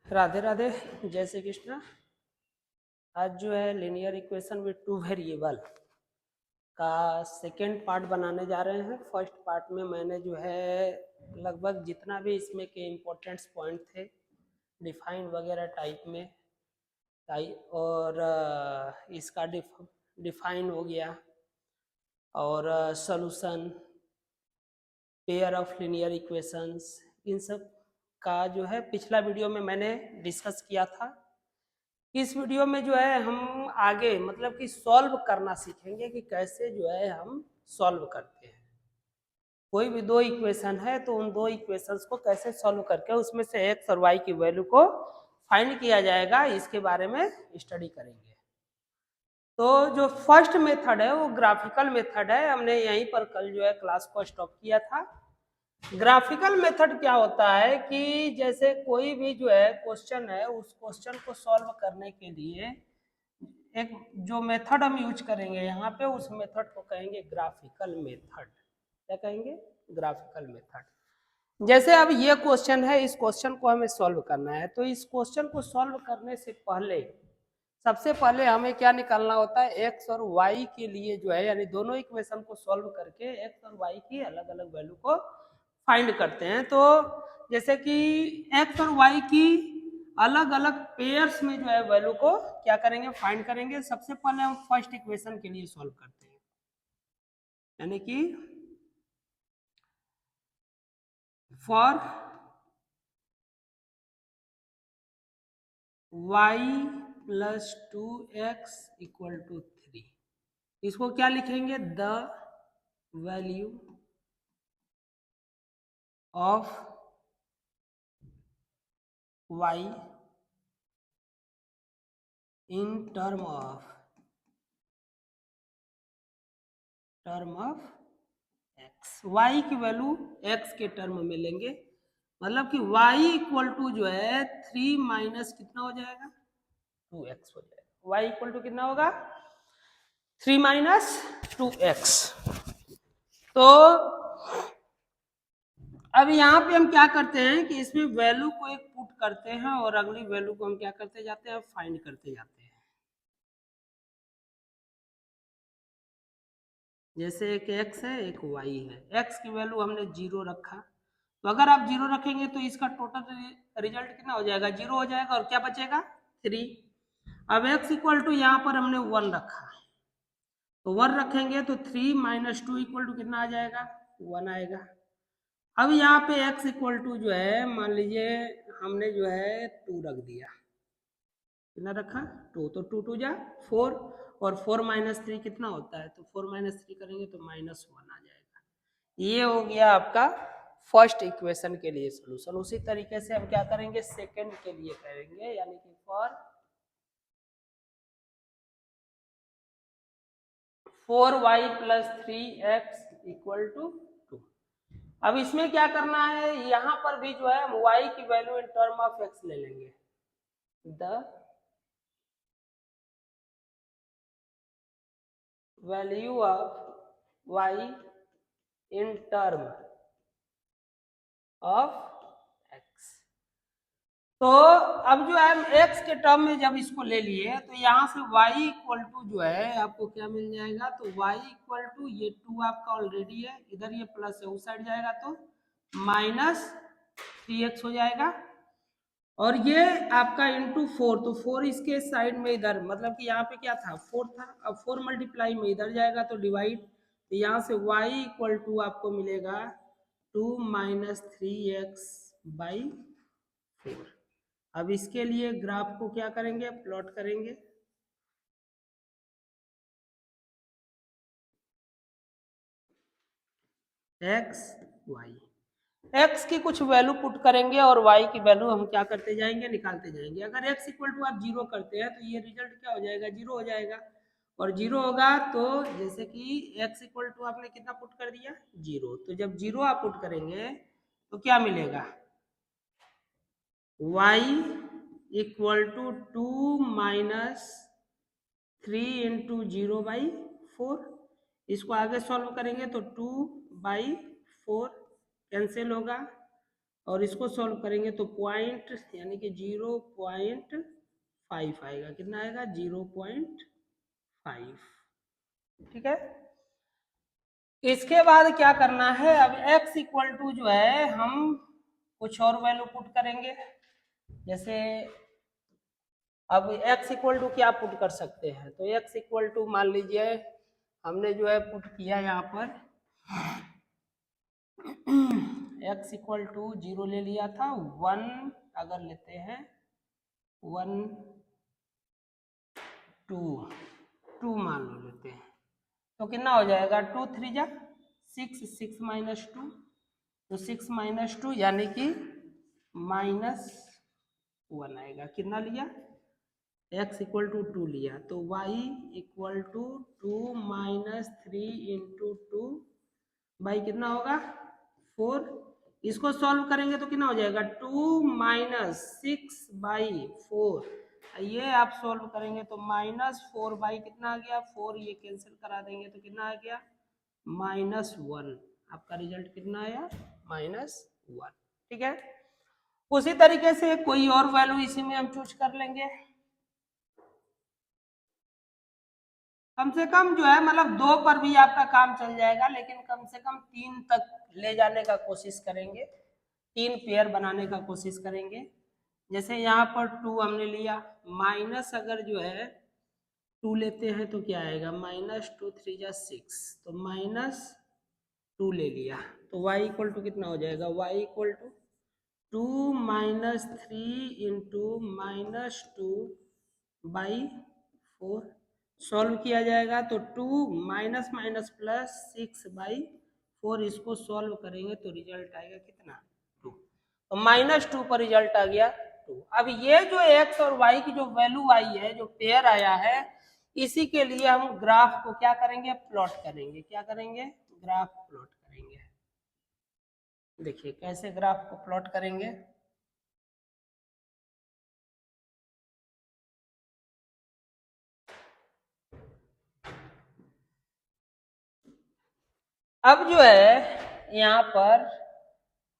राधे राधे, जय श्री कृष्ण। आज जो है linear equation with two variable का सेकेंड पार्ट बनाने जा रहे हैं। फर्स्ट पार्ट में मैंने जो है लगभग जितना भी इसमें के इम्पोर्टेंट्स पॉइंट थे डिफाइन वगैरह टाइप में और इसका डिफाइन हो गया और solution, pair of linear equations, इन सब का जो है पिछला वीडियो में मैंने डिस्कस किया था। इस वीडियो में जो है हम आगे मतलब कि सॉल्व करना सीखेंगे कि कैसे जो है हम सॉल्व करते हैं। कोई भी दो इक्वेशन है तो उन दो इक्वेशंस को कैसे सॉल्व करके उसमें से एक्स और वाई की वैल्यू को फाइंड किया जाएगा, इसके बारे में स्टडी करेंगे। तो जो फर्स्ट मेथड है वो ग्राफिकल मेथड है। हमने यहीं पर कल जो है क्लास को स्टॉप किया था। ग्राफिकल मेथड क्या होता है कि जैसे कोई भी जो है क्वेश्चन है उस क्वेश्चन को सॉल्व करने के लिए एक जो मेथड हम यूज करेंगे यहाँ पे, उस मेथड को कहेंगे ग्राफिकल मेथड। क्या कहेंगे? Graphical method. जैसे अब ये क्वेश्चन है, इस क्वेश्चन को हमें सॉल्व करना है, तो इस क्वेश्चन को सॉल्व करने से पहले सबसे पहले हमें क्या निकालना होता है, एक्स और वाई के लिए जो है, यानी दोनों इक्वेशन को सॉल्व करके एक्स और वाई की अलग अलग वैल्यू को फाइंड करते हैं। तो जैसे कि एक्स और वाई की अलग अलग पेयर्स में जो है वैल्यू को क्या करेंगे, फाइंड करेंगे। सबसे पहले हम फर्स्ट इक्वेशन के लिए सॉल्व करते हैं, यानी कि for y plus 2x equal to 3, इसको क्या लिखेंगे, the value of y in term of x, y की वैल्यू x के टर्म में लेंगे। मतलब कि y इक्वल टू जो है 3 माइनस कितना हो जाएगा, 2x हो जाएगा। y इक्वल टू कितना होगा, 3 माइनस 2x। तो अब यहाँ पे हम क्या करते हैं कि इसमें वैल्यू को एक पुट करते हैं और अगली वैल्यू को हम क्या करते जाते हैं, फाइंड करते जाते हैं। जैसे एक x है एक y है, x की वैल्यू हमने 0 रखा, तो अगर आप 0 रखेंगे तो इसका टोटल रिजल्ट कितना हो जाएगा, 0 हो जाएगा, और क्या बचेगा, 3। अब x इक्वल टू यहाँ पर हमने 1 रखा, तो 1 रखेंगे तो 3 माइनस 2 इक्वल टू कितना आ जाएगा, 1 आएगा। अब यहाँ पे x इक्वल टू जो है, मान लीजिए हमने जो है 2 रख दिया, कितना रखा, 2, तो 2 2 जा 4, और 4 माइनस 3 कितना होता है, तो 4 माइनस 3 करेंगे तो माइनस 1 आ जाएगा। ये हो गया आपका फर्स्ट इक्वेशन के लिए सोल्यूशन। उसी तरीके से हम क्या करेंगे, सेकंड के लिए करेंगे, यानी कि for 4y plus 3x equal to 2। अब इसमें क्या करना है, यहां पर भी जो है हम y की value in term of x ले लेंगे, the value of y in term of x। तो अब जो है हम x के टर्म में जब इसको ले लिए तो यहाँ से y इक्वल टू जो है आपको क्या मिल जाएगा, तो y इक्वल टू ये 2 आपका ऑलरेडी है, इधर ये प्लस है, उस साइड जाएगा तो माइनस 3x हो जाएगा, और ये आपका इंटू 4, तो 4 इसके साइड में इधर, मतलब कि यहाँ पे क्या था, 4 था, अब 4 मल्टीप्लाई में इधर जाएगा तो डिवाइड, तो यहाँ से y इक्वल टू आपको मिलेगा 2 माइनस 3x बाई 4। अब इसके लिए ग्राफ को क्या करेंगे, प्लॉट करेंगे। x y, x की कुछ वैल्यू पुट करेंगे और y की वैल्यू हम क्या करते जाएंगे, निकालते जाएंगे। अगर x इक्वल टू आप 0 करते हैं तो ये रिजल्ट क्या हो जाएगा, 0 हो जाएगा, और 0 होगा तो जैसे कि x इक्वल टू आपने कितना पुट कर दिया, 0, तो जब 0 आप पुट करेंगे तो क्या मिलेगा, y equal to 2 minus 3 into 0 by 4। इसको आगे सॉल्व करेंगे तो 2 बाई 4 कैंसिल होगा, और इसको सॉल्व करेंगे तो पॉइंट यानी कि 0.5 आएगा। कितना आएगा? 0.5। ठीक है। इसके बाद क्या करना है, अब x इक्वल टू जो है हम कुछ और वैल्यू पुट करेंगे। जैसे अब x इक्वल टू क्या पुट कर सकते हैं, तो x इक्वल टू मान लीजिए हमने जो है पुट किया यहाँ पर x इक्वल टू 0 ले लिया था, 1 अगर लेते हैं 1 2 मान लो लेते हैं तो कितना हो जाएगा? 2 3 जा 6, 6 माइनस 2, तो 6 माइनस 2 यानी कि -1 आएगा। कितना लिया? x इक्वल टू 2 लिया, तो y equal to 2 minus 3 into 2 by कितना होगा? 4। इसको सॉल्व करेंगे तो कितना हो जाएगा? 2 माइनस 6 बाई 4। ये आप सॉल्व करेंगे तो -4 बाई कितना आ गया? 4। ये कैंसिल करा देंगे तो कितना आ गया? -1। आपका रिजल्ट कितना आया? -1। ठीक है। उसी तरीके से कोई और वैल्यू इसी में हम चूज कर लेंगे। कम से कम जो है मतलब 2 पर भी आपका काम चल जाएगा, लेकिन कम से कम 3 तक ले जाने का कोशिश करेंगे, 3 पेयर बनाने का कोशिश करेंगे। जैसे यहाँ पर 2 हमने लिया, माइनस अगर जो है 2 लेते हैं तो क्या आएगा? -2 3 जा 6, तो -2 ले लिया, तो y इक्वल टू कितना हो जाएगा? y equal to 2 minus 3 into -2 by 4। Solve किया जाएगा तो 2 माइनस माइनस प्लस 6 बाई 4। इसको सॉल्व करेंगे तो रिजल्ट आएगा कितना? 2। तो -2 पर रिजल्ट आ गया 2। अब ये जो x और y की जो वैल्यू आई है, जो पेयर आया है, इसी के लिए हम ग्राफ को क्या करेंगे? प्लॉट करेंगे। क्या करेंगे? ग्राफ प्लॉट करेंगे। देखिए कैसे ग्राफ को प्लॉट करेंगे। अब जो है यहाँ पर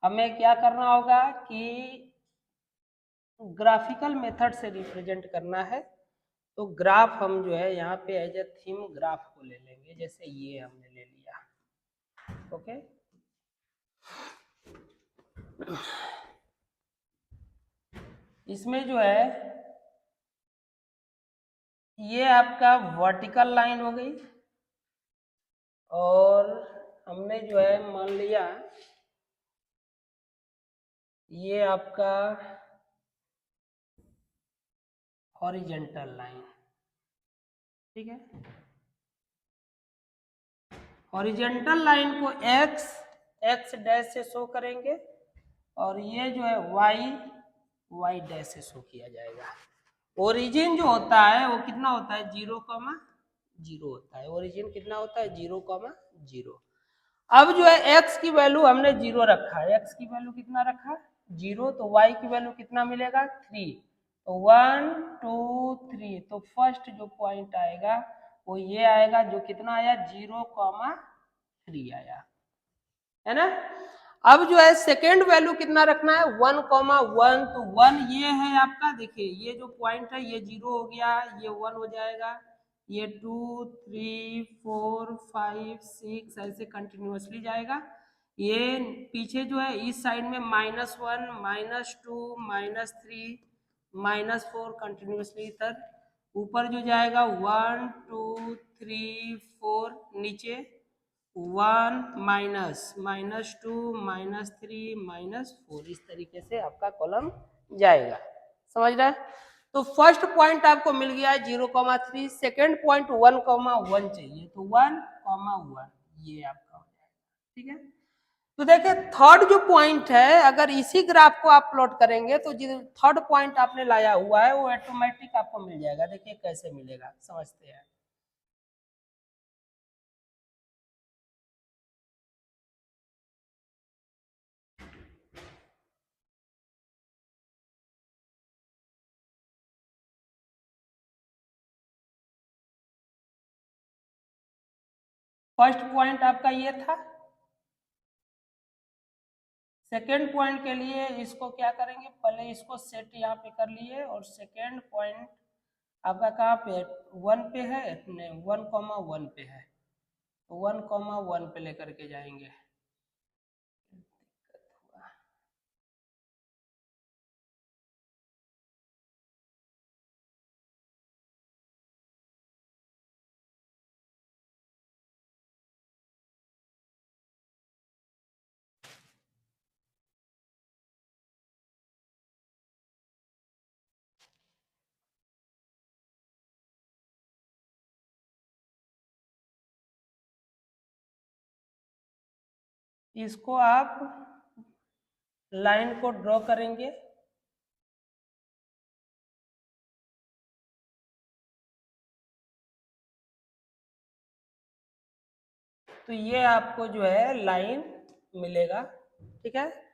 हमें क्या करना होगा कि ग्राफिकल मेथड से रिप्रेजेंट करना है। तो ग्राफ हम जो है यहाँ पे एज ए थीम ग्राफ को ले लेंगे। जैसे ये हमने ले लिया, ओके। इसमें जो है ये आपका वर्टिकल लाइन हो गई, और हमने जो है मान लिया ये आपका हॉरिजेंटल लाइन। ठीक है। हॉरिजेंटल लाइन को एक्स डैश से शो करेंगे, और ये जो है वाई डैश से शो किया जाएगा। ओरिजिन जो होता है वो कितना होता है? 0,0 होता है। ओरिजिन कितना होता है? 0,0। अब जो है x की वैल्यू हमने 0 रखा है। x की वैल्यू कितना रखा? 0। तो y की वैल्यू कितना मिलेगा? 3। तो 1 2 3, तो फर्स्ट जो पॉइंट आएगा वो ये आएगा, जो कितना आया? 0,3 आया, है ना। अब जो है सेकेंड वैल्यू कितना रखना है? 1,1। तो 1 ये है आपका, देखिए ये जो पॉइंट है ये 0 हो गया, ये 1 हो जाएगा, ये 2 3 4 5 6 ऐसे कंटिन्यूअसली जाएगा। ये पीछे जो है इस साइड में -1 -2 -3 -4 कंटिन्यूअसली इधर। ऊपर जो जाएगा 1 2 3 4, नीचे 1 -2 -3 -4, इस तरीके से आपका कॉलम जाएगा। समझ रहा है? तो फर्स्ट पॉइंट आपको मिल गया है 0,3। सेकेंड पॉइंट 1,1 चाहिए, तो 1,1 ये आपका हो जाएगा। ठीक है। तो देखिए थर्ड जो पॉइंट है, अगर इसी ग्राफ को आप प्लॉट करेंगे तो जो थर्ड पॉइंट आपने लाया हुआ है वो ऑटोमेटिक आपको मिल जाएगा। देखिए कैसे मिलेगा, समझते हैं। फर्स्ट पॉइंट आपका ये था, सेकेंड पॉइंट के लिए इसको क्या करेंगे, पहले इसको सेट यहाँ पे कर लिए और सेकेंड पॉइंट आपका कहाँ पे 1 पे है, नहीं 1,1 पे है, तो 1,1 पे लेकर के जाएंगे। इसको आप लाइन को ड्रॉ करेंगे, तो ये आपको जो है लाइन मिलेगा, ठीक है।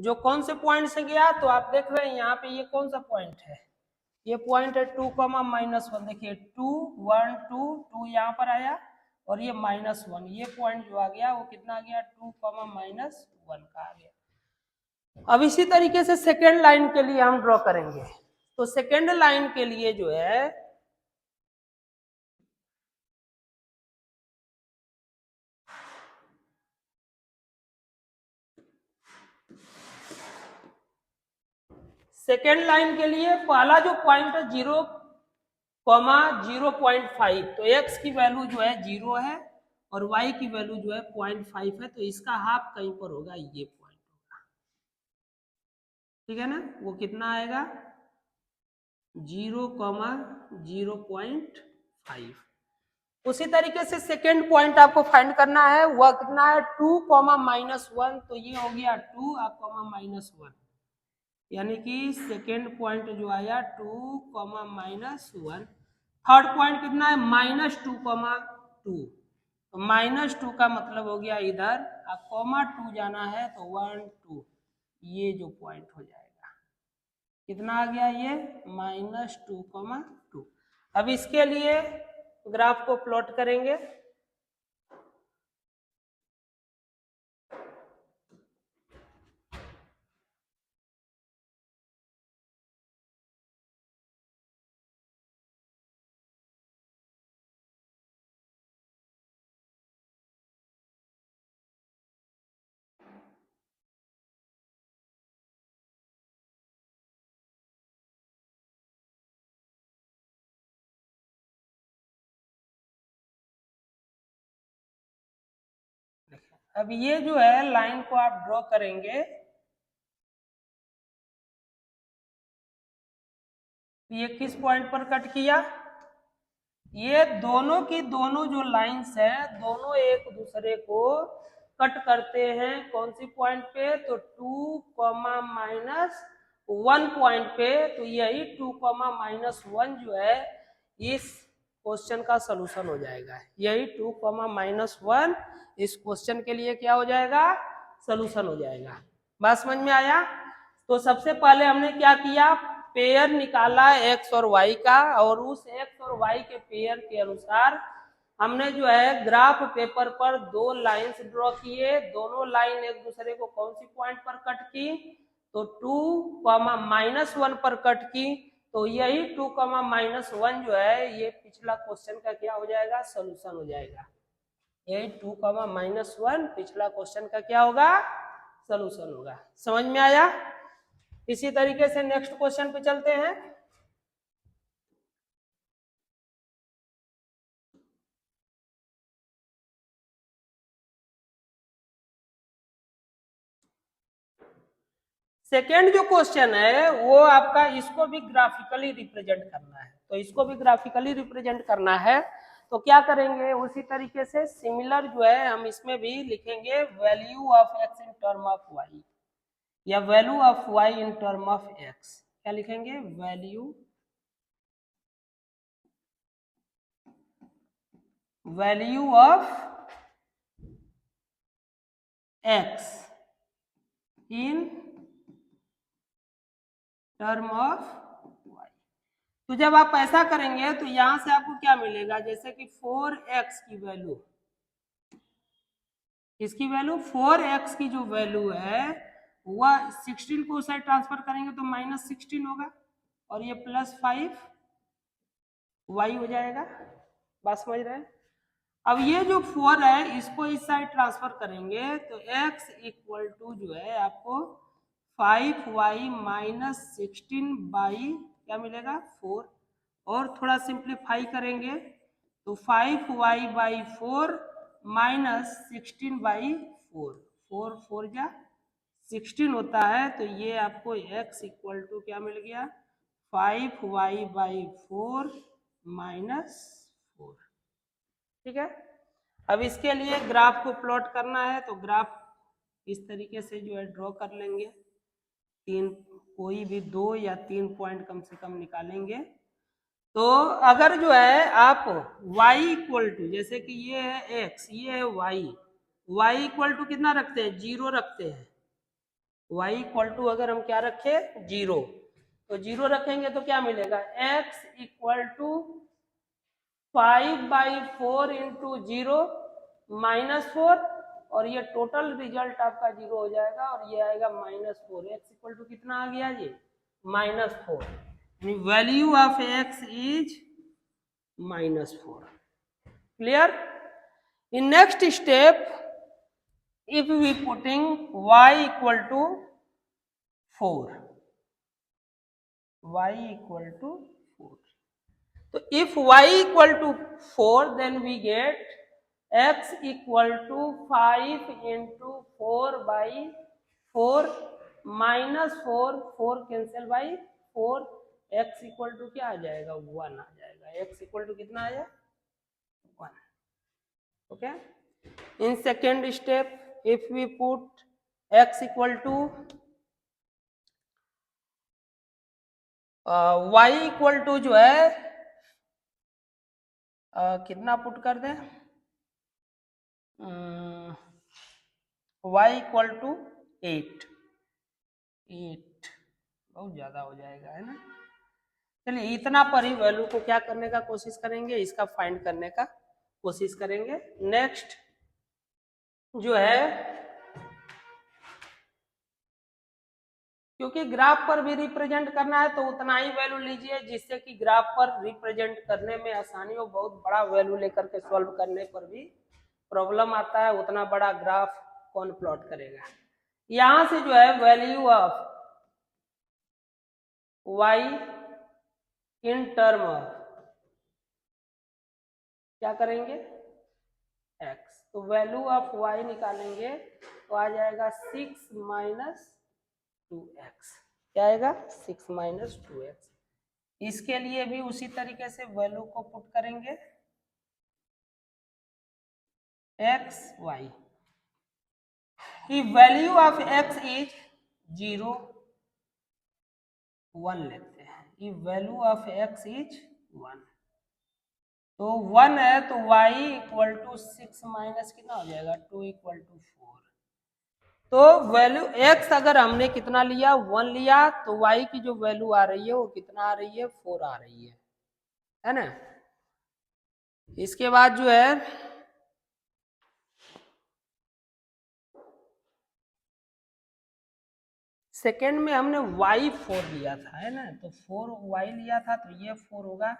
जो कौन से पॉइंट से गया, तो आप देख रहे हैं यहाँ पे ये कौन सा पॉइंट है, ये पॉइंट है 2,-1, देखिए 2 1 2 2 यहाँ पर आया और ये -1, ये पॉइंट जो आ गया वो कितना आ गया 2,-1 का आ गया। अब इसी तरीके से सेकेंड लाइन के लिए हम ड्रॉ करेंगे, तो सेकेंड लाइन के लिए जो है सेकेंड लाइन के लिए पहला जो पॉइंट है 0,0.5, तो x की वैल्यू जो है 0 है और y की वैल्यू जो है 0.5 है, तो इसका हाफ कहीं पर होगा, ये पॉइंट होगा, ठीक है ना। वो कितना आएगा 0,0.5। उसी तरीके से सेकेंड पॉइंट आपको फाइंड करना है, वह कितना है 2,-1, तो ये हो गया 2 -1, यानी कि सेकेंड पॉइंट जो आया 2,-1। थर्ड पॉइंट कितना है -2,2, तो -2 का मतलब हो गया इधर आप 2 जाना है तो 1 2, ये जो पॉइंट हो जाएगा कितना आ गया ये -2,2। अब इसके लिए ग्राफ को प्लॉट करेंगे, अब ये जो है लाइन को आप ड्रॉ करेंगे, ये किस पॉइंट पर कट किया, ये दोनों की दोनों जो लाइंस है दोनों एक दूसरे को कट करते हैं, कौन सी पॉइंट पे, तो 2,-1 पॉइंट पे, तो यही 2,-1 जो है इस क्वेश्चन का सलूशन हो जाएगा, यही 2,-1 इस क्वेश्चन के लिए क्या हो जाएगा, सलूशन हो जाएगा। बात समझ में आया। तो सबसे पहले हमने क्या किया, पेयर निकाला x और y का, और उस x और y के पेयर के अनुसार हमने जो है ग्राफ पेपर पर दो लाइंस ड्रॉ किए, दोनों लाइन एक दूसरे को कौन सी पॉइंट पर कट की, तो 2,-1 पर कट की, तो यही 2,-1 जो है ये पिछला क्वेश्चन का क्या हो जाएगा, सॉल्यूशन हो जाएगा, यही 2,-1 पिछला क्वेश्चन का क्या होगा, सॉल्यूशन होगा। समझ में आया। इसी तरीके से नेक्स्ट क्वेश्चन पे चलते हैं। सेकेंड जो क्वेश्चन है वो आपका, इसको भी ग्राफिकली रिप्रेजेंट करना है, तो इसको भी ग्राफिकली रिप्रेजेंट करना है, तो क्या करेंगे उसी तरीके से सिमिलर जो है हम इसमें भी लिखेंगे value of x in term of y, या value of y in term of x, क्या लिखेंगे, value of x in term of y। तो जब आप ऐसा करेंगे तो यहां से आपको क्या मिलेगा, जैसे कि 4x की वैल्यू, इसकी वैल्यू 4x की जो वैल्यू है वह 16 को उस साइड ट्रांसफर करेंगे तो -16 होगा और ये +5y हो जाएगा। बात समझ रहे हैं? अब ये जो 4 है इसको इस साइड ट्रांसफर करेंगे तो x इक्वल टू जो है आपको 5y माइनस 16 बाई क्या मिलेगा 4 और थोड़ा सिंप्लीफाई करेंगे तो 5y बाई 4 माइनस 16 बाई 4 4 4 जा 16 होता है तो ये आपको x इक्वल टू क्या मिल गया 5y बाई 4 माइनस 4। ठीक है, अब इसके लिए ग्राफ को प्लॉट करना है तो ग्राफ इस तरीके से जो है ड्रॉ कर लेंगे। कोई भी 2 या 3 पॉइंट कम से कम निकालेंगे। तो अगर जो है आप y इक्वल टू जैसे कि ये है x ये है y इक्वल टू कितना रखते हैं 0 रखते हैं। y इक्वल टू अगर हम क्या रखे 0 तो 0 रखेंगे तो क्या मिलेगा x इक्वल टू 5/4 इंटू 0 -4 और ये टोटल रिजल्ट आपका 0 हो जाएगा और ये आएगा -4। x इक्वल टू कितना आ गया ये -4। Value of x is -4। Clear? In next step if we putting y equal to 4 y equal to 4 तो if y equal to 4 then we get x equal to 5 into 4 by 4 minus 4 4 cancel by 4 x equal to क्या आ जाएगा 1 आ जाएगा। x equal to कितना आया 1। Okay, in second step if we put x equal to y equal to जो है कितना put कर दें y इक्वल टू 8 बहुत ज्यादा हो जाएगा है ना। चलिए इतना पर ही वैल्यू को क्या करने का कोशिश करेंगे इसका फाइंड करने का कोशिश करेंगे। नेक्स्ट जो है क्योंकि ग्राफ पर भी रिप्रेजेंट करना है तो उतना ही वैल्यू लीजिए जिससे कि ग्राफ पर रिप्रेजेंट करने में आसानी हो। बहुत बड़ा वैल्यू लेकर के सॉल्व करने पर भी प्रॉब्लम आता है, उतना बड़ा ग्राफ कौन प्लॉट करेगा। यहां से जो है value of y in term of क्या करेंगे x तो वैल्यू ऑफ y निकालेंगे तो आ जाएगा 6 माइनस 2x। क्या आएगा 6 माइनस 2x। इसके लिए भी उसी तरीके से वैल्यू को पुट करेंगे x y। Value of x is 0 1 लेते हैं। वैल्यू ऑफ x इज 1 तो 1 है तो y इक्वल टू 6 माइनस कितना हो जाएगा 2 इक्वल टू 4। तो वैल्यू x अगर हमने कितना लिया 1 लिया तो y की जो वैल्यू आ रही है वो कितना आ रही है 4 आ रही है ना। इसके बाद जो है सेकेंड में हमने y4 लिया था है ना तो 4y लिया था तो ये 4 होगा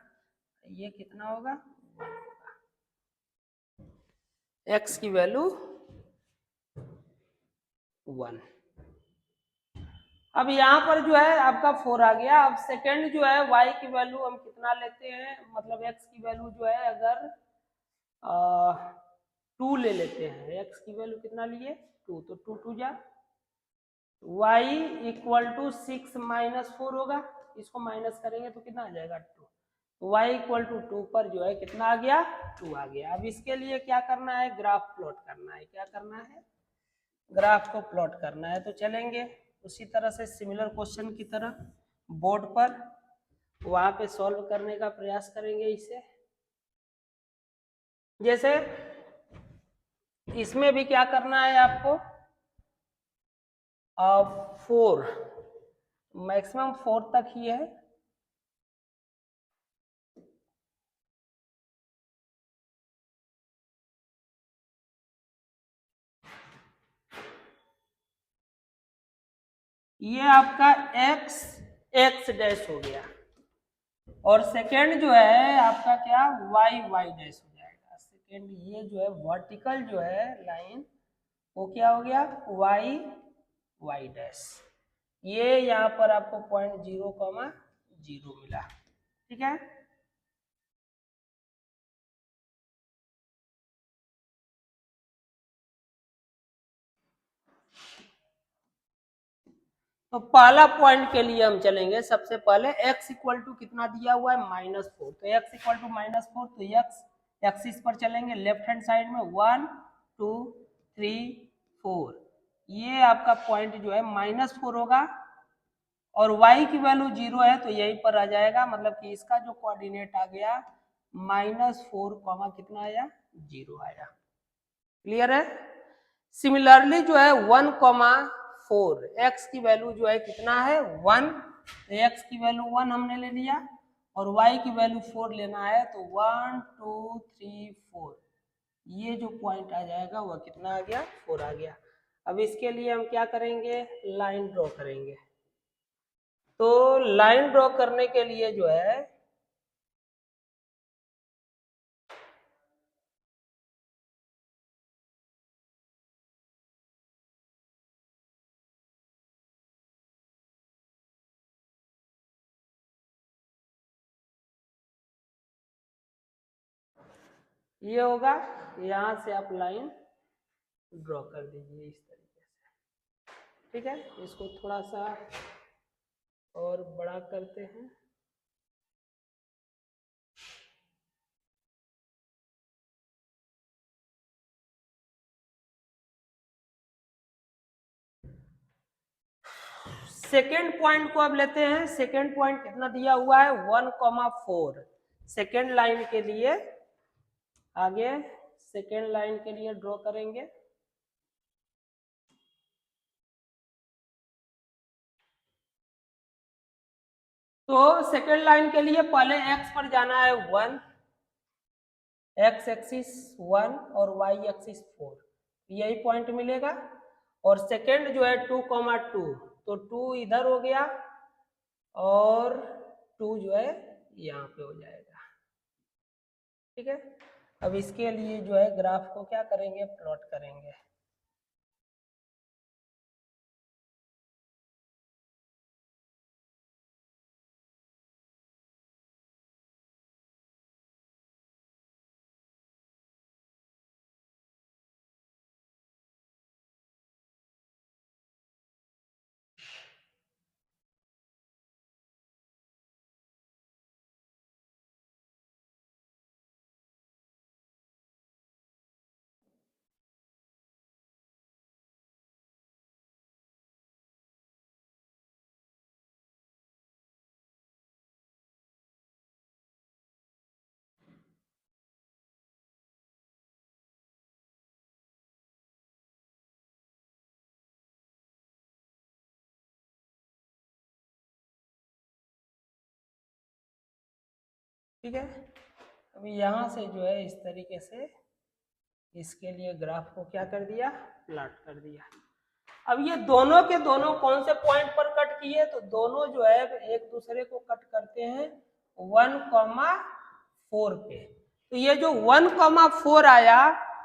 ये कितना होगा x की वैल्यू 1। अब यहाँ पर जो है आपका 4 आ गया। अब सेकेंड जो है y की वैल्यू हम कितना लेते हैं मतलब x की वैल्यू जो है अगर 2 ले लेते हैं x की वैल्यू कितना लिए 2 तो 2 2 जा y इक्वल टू 6 माइनस 4 होगा। इसको माइनस करेंगे तो कितना आ जाएगा 2 तो y इक्वल टू 2 पर जो है कितना आ गया 2 आ गया। अब इसके लिए क्या करना है ग्राफ प्लॉट करना है। क्या करना है ग्राफ को प्लॉट करना है। तो चलेंगे उसी तरह से सिमिलर क्वेश्चन की तरह बोर्ड पर वहां पे सॉल्व करने का प्रयास करेंगे। इसे जैसे इसमें भी क्या करना है आपको 4 मैक्सिमम 4 तक ही है। ये आपका x x डैश हो गया और सेकेंड जो है आपका क्या y y डैश हो जाएगा। सेकेंड ये जो है वर्टिकल जो है लाइन वो क्या हो गया y y डैश। ये यहाँ पर आपको 0.0, मिला। ठीक है, तो पहला पॉइंट के लिए हम चलेंगे। सबसे पहले x इक्वल टू कितना दिया हुआ है -4, तो x इक्वल टू -4, तो x एक्सिस पर चलेंगे लेफ्ट हैंड साइड में 1 2 3 4, ये आपका पॉइंट जो है -4 होगा और y की वैल्यू 0 है तो यहीं पर आ जाएगा, मतलब कि इसका जो कोऑर्डिनेट आ गया -4, कितना आया 0 आया। क्लियर है। सिमिलरली जो है 1,4 x की वैल्यू जो है कितना है 1, तो x की वैल्यू 1 हमने ले लिया और y की वैल्यू 4 लेना है, तो 1 2 3 4, ये जो पॉइंट आ जाएगा वह कितना आ गया 4 आ गया। अब इसके लिए हम क्या करेंगे लाइन ड्रॉ करेंगे। तो लाइन ड्रॉ करने के लिए जो है ये होगा, यहां से आप लाइन ड्रॉ कर दीजिए इस तरीके से। ठीक है, इसको थोड़ा सा और बड़ा करते हैं। सेकेंड पॉइंट को अब लेते हैं। सेकेंड पॉइंट कितना दिया हुआ है 1,4। सेकेंड लाइन के लिए आगे सेकेंड लाइन के लिए ड्रॉ करेंगे। तो सेकेंड लाइन के लिए पहले x पर जाना है 1, x एक्सिस 1 और y एक्सिस 4, यही पॉइंट मिलेगा। और सेकेंड जो है 2,2, तो 2 इधर हो गया और 2 जो है यहाँ पे हो जाएगा। ठीक है, अब इसके लिए जो है ग्राफ को क्या करेंगे प्लॉट करेंगे। ठीक है, अभी यहाँ से जो है इस तरीके से इसके लिए ग्राफ को क्या कर दिया प्लॉट कर दिया। अब ये दोनों के दोनों कौन से पॉइंट पर कट किए, तो दोनों जो है एक दूसरे को कट करते हैं 1,4 पे। तो ये जो 1,4 आया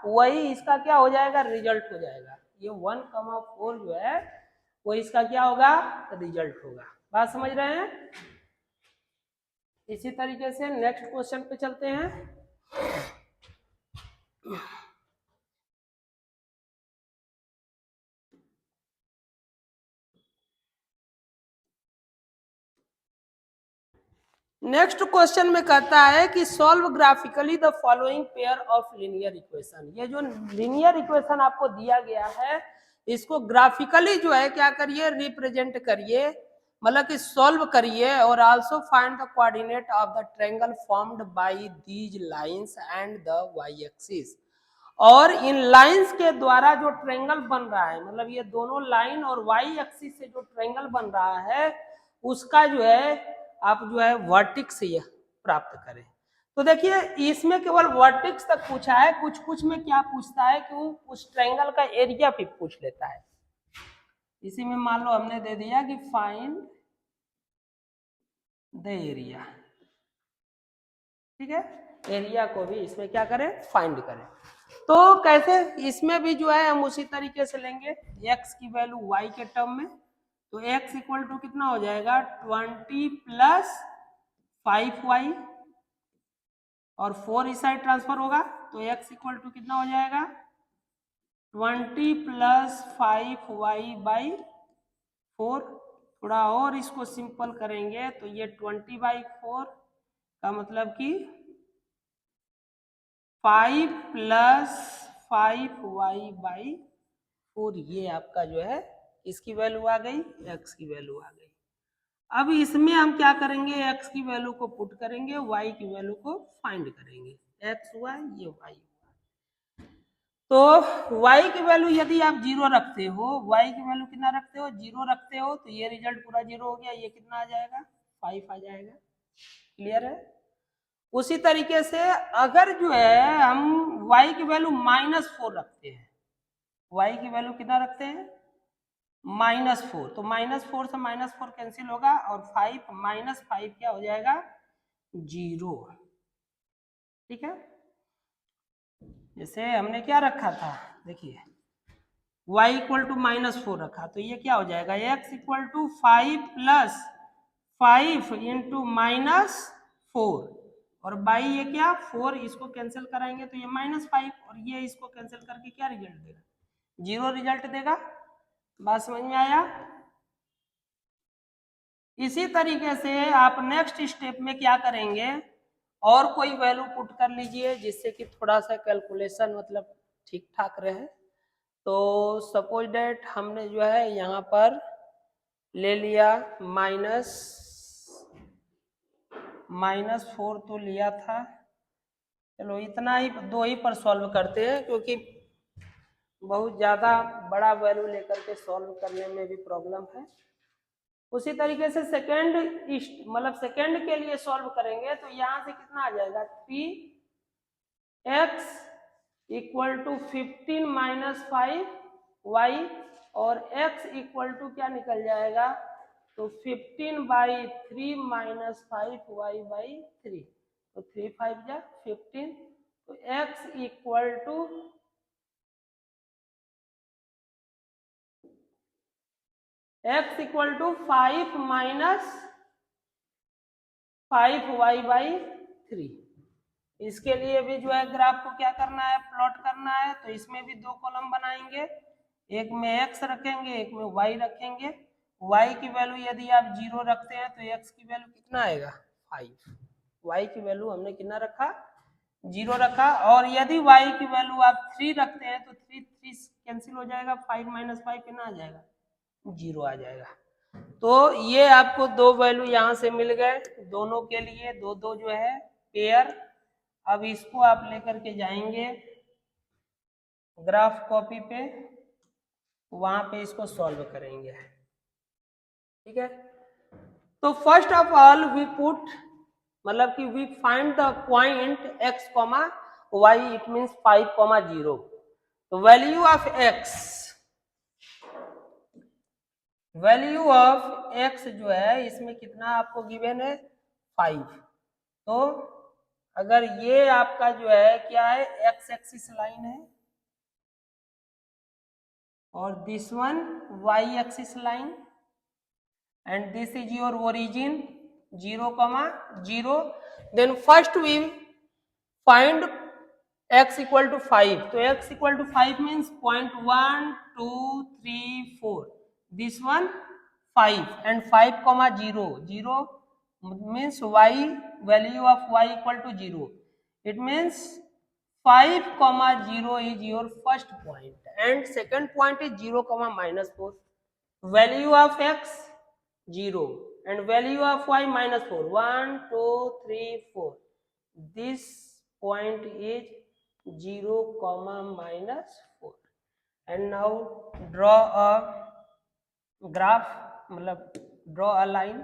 वही इसका क्या हो जाएगा रिजल्ट हो जाएगा। ये 1,4 जो है वो इसका क्या होगा रिजल्ट होगा। बात समझ रहे हैं। इसी तरीके से नेक्स्ट क्वेश्चन पे चलते हैं। नेक्स्ट क्वेश्चन में कहता है कि solve graphically the following pair of linear equation. ये जो लीनियर इक्वेशन आपको दिया गया है इसको ग्राफिकली जो है क्या करिए रिप्रेजेंट करिए, मतलब कि सॉल्व करिए और also find the coordinate of the triangle formed by these lines and the y axis. और इन लाइंस के द्वारा जो ट्रायंगल बन रहा है, मतलब ये दोनों लाइन और वाई एक्सिस से जो ट्रायंगल बन रहा है उसका जो है आप जो है वर्टिक्स प्राप्त करें। तो देखिए इसमें केवल वर्टिक्स तक पूछा है, कुछ कुछ में क्या पूछता है कि उस ट्रायंगल का एरिया भी पूछ लेता है। इसी में मान लो हमने दे दिया कि फाइंड द एरिया, ठीक है, एरिया को भी इसमें क्या करें, फाइंड करें। तो कैसे, इसमें भी जो है हम उसी तरीके से लेंगे x की वैल्यू y के टर्म में, तो x इक्वल टू कितना हो जाएगा 20 प्लस 5y और 4 इस साइड ट्रांसफर होगा, तो x इक्वल टू कितना हो जाएगा 20 प्लस 5y बाई 4। थोड़ा और इसको सिंपल करेंगे तो ये 20/4 का मतलब कि 5 प्लस 5y/4, ये आपका जो है इसकी वैल्यू आ गई, x की वैल्यू आ गई। अब इसमें हम क्या करेंगे, x की वैल्यू को पुट करेंगे, y की वैल्यू को फाइंड करेंगे, x हुआ ये y। तो y की वैल्यू यदि आप 0 रखते हो, y की वैल्यू कितना रखते हो 0 रखते हो, तो ये रिजल्ट पूरा 0 हो गया, ये कितना आ जाएगा 5 आ जाएगा। क्लियर है। उसी तरीके से अगर जो है हम y की वैल्यू -4 रखते हैं, y की वैल्यू कितना रखते हैं -4, तो -4 से -4 कैंसिल होगा और 5 -5 क्या हो जाएगा 0। ठीक है, जैसे हमने क्या रखा था, देखिए y इक्वल टू -4 रखा, तो ये क्या हो जाएगा x equal to 5 plus 5 into -4 और बाई ये क्या 4, इसको कैंसिल कराएंगे तो ये -5 और ये इसको कैंसिल करके क्या रिजल्ट देगा 0 रिजल्ट देगा। बात समझ में आया। इसी तरीके से आप नेक्स्ट स्टेप में क्या करेंगे, और कोई वैल्यू पुट कर लीजिए जिससे कि थोड़ा सा कैलकुलेशन मतलब ठीक ठाक रहे। तो सपोज डेट हमने जो है यहाँ पर ले लिया -4 तो लिया था, चलो इतना ही 2 ही पर सॉल्व करते हैं, क्योंकि बहुत ज़्यादा बड़ा वैल्यू लेकर के सॉल्व करने में भी प्रॉब्लम है। उसी तरीके से सेकेंड मतलब सेकेंड के लिए सॉल्व करेंगे तो यहाँ से कितना आ जाएगा 3x इक्वल टू 15 - 5y और x इक्वल टू क्या निकल जाएगा, तो 15/3 - 5y/3, तो 3 5 जा 15, तो x equal to x equal to 5 - 5y/3। इसके लिए भी जो है ग्राफ को क्या करना है, प्लॉट करना है, तो इसमें भी 2 कॉलम बनाएंगे, एक में x रखेंगे एक में y रखेंगे। y की वैल्यू यदि आप 0 रखते हैं तो x की वैल्यू कितना आएगा 5, y की वैल्यू हमने कितना रखा 0 रखा, और यदि y की वैल्यू आप 3 रखते हैं तो 3 कैंसिल हो जाएगा, 5 - 5 कितना आ जाएगा 0 आ जाएगा। तो ये आपको 2 वैल्यू यहाँ से मिल गए, दोनों के लिए 2 जो है पेयर। अब इसको आप लेकर के जाएंगे ग्राफ कॉपी पे, वहां पे इसको सॉल्व करेंगे। ठीक है, तो first of all we put मतलब कि we find the point x, y, it means 5, 0। तो वैल्यू ऑफ x जो है इसमें कितना आपको गिवन है 5। तो अगर ये आपका जो है क्या है x एक्सिस लाइन है और this one y axis line, and this is your origin 0, 0, then first we find x equal to 5, तो x equal to 5 means point 1 2 3 4, this one 5 and 5, 0, 0 means y, value of y equal to 0, it means 5, 0 is your first point and second point is 0, -4, value of x 0 and value of y -4, 1 2 3 4, this point is 0, -4 and now draw a graph मतलब draw a line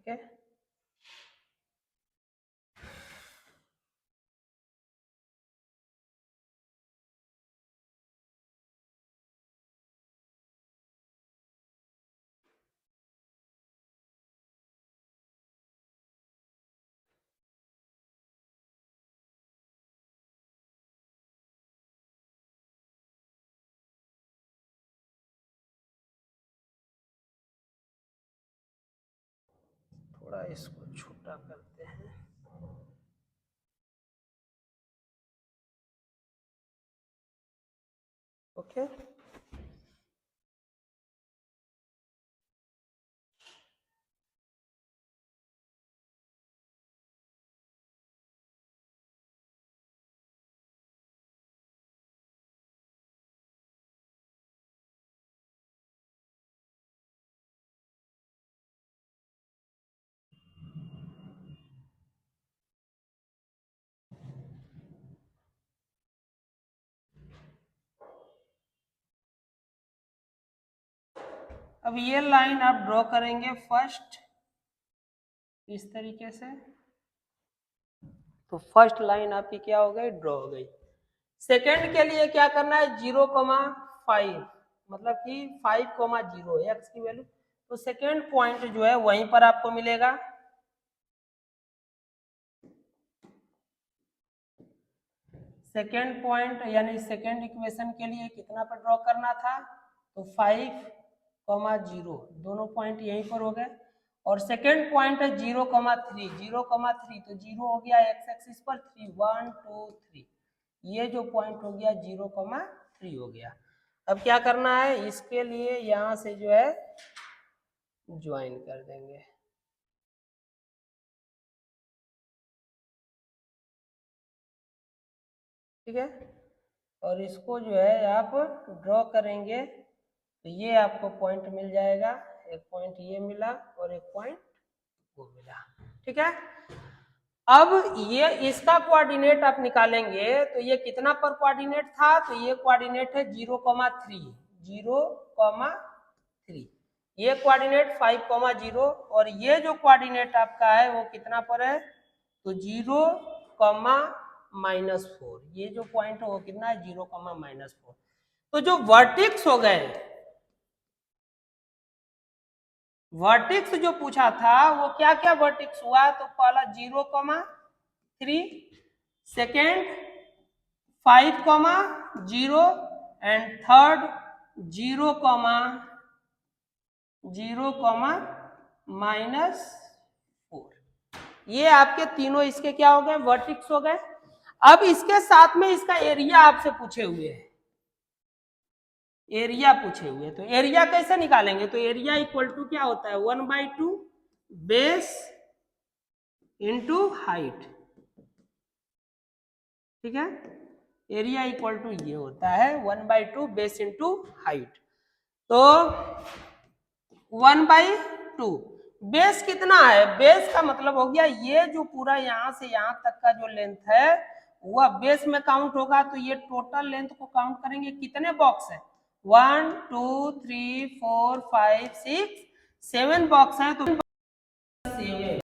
ठीक है। थोड़ा इसको छोटा करते हैं। Okay, अब ये लाइन आप ड्रॉ करेंगे फर्स्ट इस तरीके से, तो फर्स्ट लाइन आपकी क्या हो गई, ड्रॉ हो गई। सेकेंड के लिए क्या करना है, 0,5 मतलब कि 5,0 एक्स की वैल्यू, तो सेकेंड पॉइंट जो है वहीं पर आपको मिलेगा। सेकेंड पॉइंट यानी सेकेंड इक्वेशन के लिए कितना पर ड्रॉ करना था, तो 5,0 दोनों पॉइंट यहीं पर हो गए। और सेकेंड पॉइंट है 0,3 तो 0 हो गया एक्स एक्सिस पर, 3 1 2 3, ये जो पॉइंट हो गया 0,3 हो गया। अब क्या करना है, इसके लिए यहां से जो है ज्वाइन कर देंगे। ठीक है, और इसको जो है आप ड्रॉ करेंगे तो ये आपको पॉइंट मिल जाएगा, एक पॉइंट ये मिला और एक पॉइंट वो मिला। ठीक है, अब ये इसका कोऑर्डिनेट आप निकालेंगे तो ये कितना पर कोऑर्डिनेट था, तो ये कोऑर्डिनेट है 0,3 ये कोऑर्डिनेट 5,0 और ये जो कोऑर्डिनेट आपका है वो कितना पर है, तो 0,-4, ये जो पॉइंट है वो कितना है 0,-4। तो जो वर्टिक्स हो गए, वर्टिक्स जो पूछा था वो क्या क्या वर्टिक्स हुआ, तो पहला 0,3, सेकेंड 5,0 एंड थर्ड 0,-4। ये आपके तीनों इसके क्या हो गए, वर्टिक्स हो गए। अब इसके साथ में इसका एरिया आपसे पूछे हुए है, एरिया पूछे हुए, तो एरिया कैसे निकालेंगे, तो एरिया इक्वल टू क्या होता है, 1/2 बेस इंटू हाइट। ठीक है, एरिया इक्वल टू ये होता है 1/2 बेस इंटू हाइट। तो 1/2 बेस कितना है, बेस का मतलब हो गया ये जो पूरा यहां से यहां तक का जो लेंथ है वह बेस में काउंट होगा। तो ये टोटल लेंथ को काउंट करेंगे, कितने बॉक्स है, 1 2 3 4 5 6 7 बॉक्स है, तो 7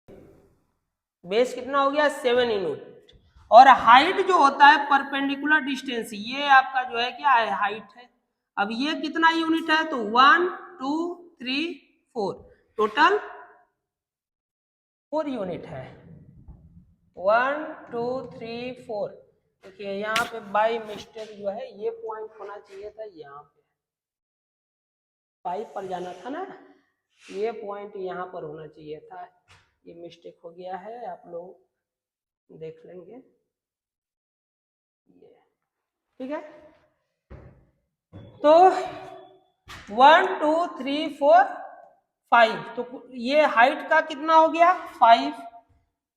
बेस कितना हो गया 7 यूनिट। और हाइट जो होता है परपेंडिकुलर डिस्टेंस, ये आपका जो है क्या है, हाइट है। अब ये कितना यूनिट है, तो 1 2 3 4, टोटल 4 यूनिट है, 1 2 3 4। देखिए यहाँ पे बाई मिस्टेक जो है ये पॉइंट होना चाहिए था, यहाँ पे 5 पर जाना था ना, ये पॉइंट यहाँ पर होना चाहिए था, ये मिस्टेक हो गया है, आप लोग देख लेंगे ये। ठीक है, तो 1 2 3 4 5, तो ये हाइट का कितना हो गया 5,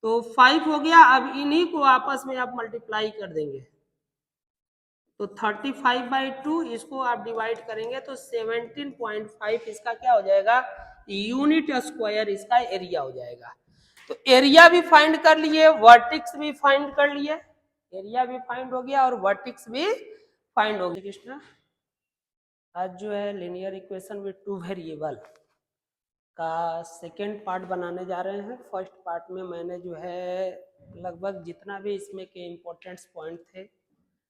तो 5 हो गया। अब इन्हीं को आपस में आप मल्टीप्लाई कर देंगे, तो 35/2 इसको आप डिवाइड करेंगे तो 17.5 इसका क्या हो जाएगा, यूनिट स्क्वायर इसका एरिया हो जाएगा। तो एरिया भी फाइंड कर लिए, वर्टिक्स भी फाइंड कर लिए, एरिया भी फाइंड हो गया और वर्टिक्स भी फाइंड हो गया। कृष्णा, आज जो है लीनियर इक्वेशन विद 2 वेरिएबल का सेकेंड पार्ट बनाने जा रहे हैं। फर्स्ट पार्ट में मैंने जो है लगभग जितना भी इसमें के इम्पोर्टेंट्स पॉइंट थे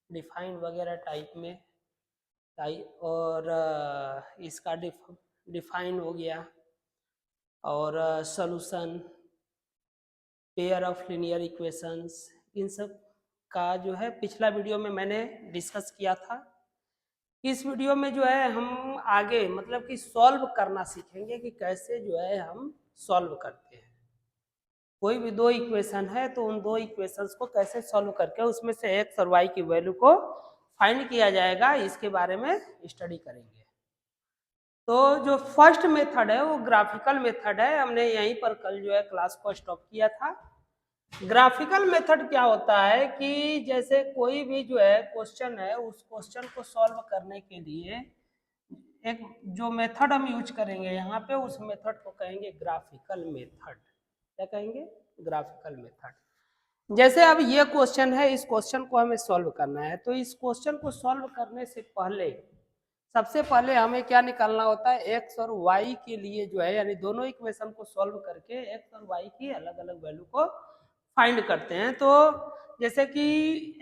डिफाइन वगैरह टाइप में और इसका डिफाइन हो गया और solution, pair of linear equations, इन सब का जो है पिछला वीडियो में मैंने डिस्कस किया था। इस वीडियो में जो है हम आगे मतलब कि सॉल्व करना सीखेंगे कि कैसे जो है हम सॉल्व करते हैं। कोई भी दो इक्वेशन है तो उन दो इक्वेशंस को कैसे सॉल्व करके उसमें से एक्स और वाई की वैल्यू को फाइंड किया जाएगा, इसके बारे में स्टडी करेंगे। तो जो फर्स्ट मेथड है वो ग्राफिकल मेथड है। हमने यहीं पर कल जो है क्लास को स्टॉप किया था। ग्राफिकल मेथड क्या होता है कि जैसे कोई भी जो है क्वेश्चन है उस क्वेश्चन को सॉल्व करने के लिए एक जो मेथड हम यूज करेंगे यहाँ पे उस मेथड को कहेंगे ग्राफिकल मेथड। क्या कहेंगे? Graphical method. जैसे अब ये क्वेश्चन है, इस क्वेश्चन को हमें सॉल्व करना है तो इस क्वेश्चन को सॉल्व करने से पहले सबसे पहले हमें क्या निकालना होता है, एक्स और वाई के लिए जो है यानी दोनों इक्वेशन को सॉल्व करके एक्स और वाई की अलग अलग वैल्यू को फाइंड करते हैं। तो जैसे कि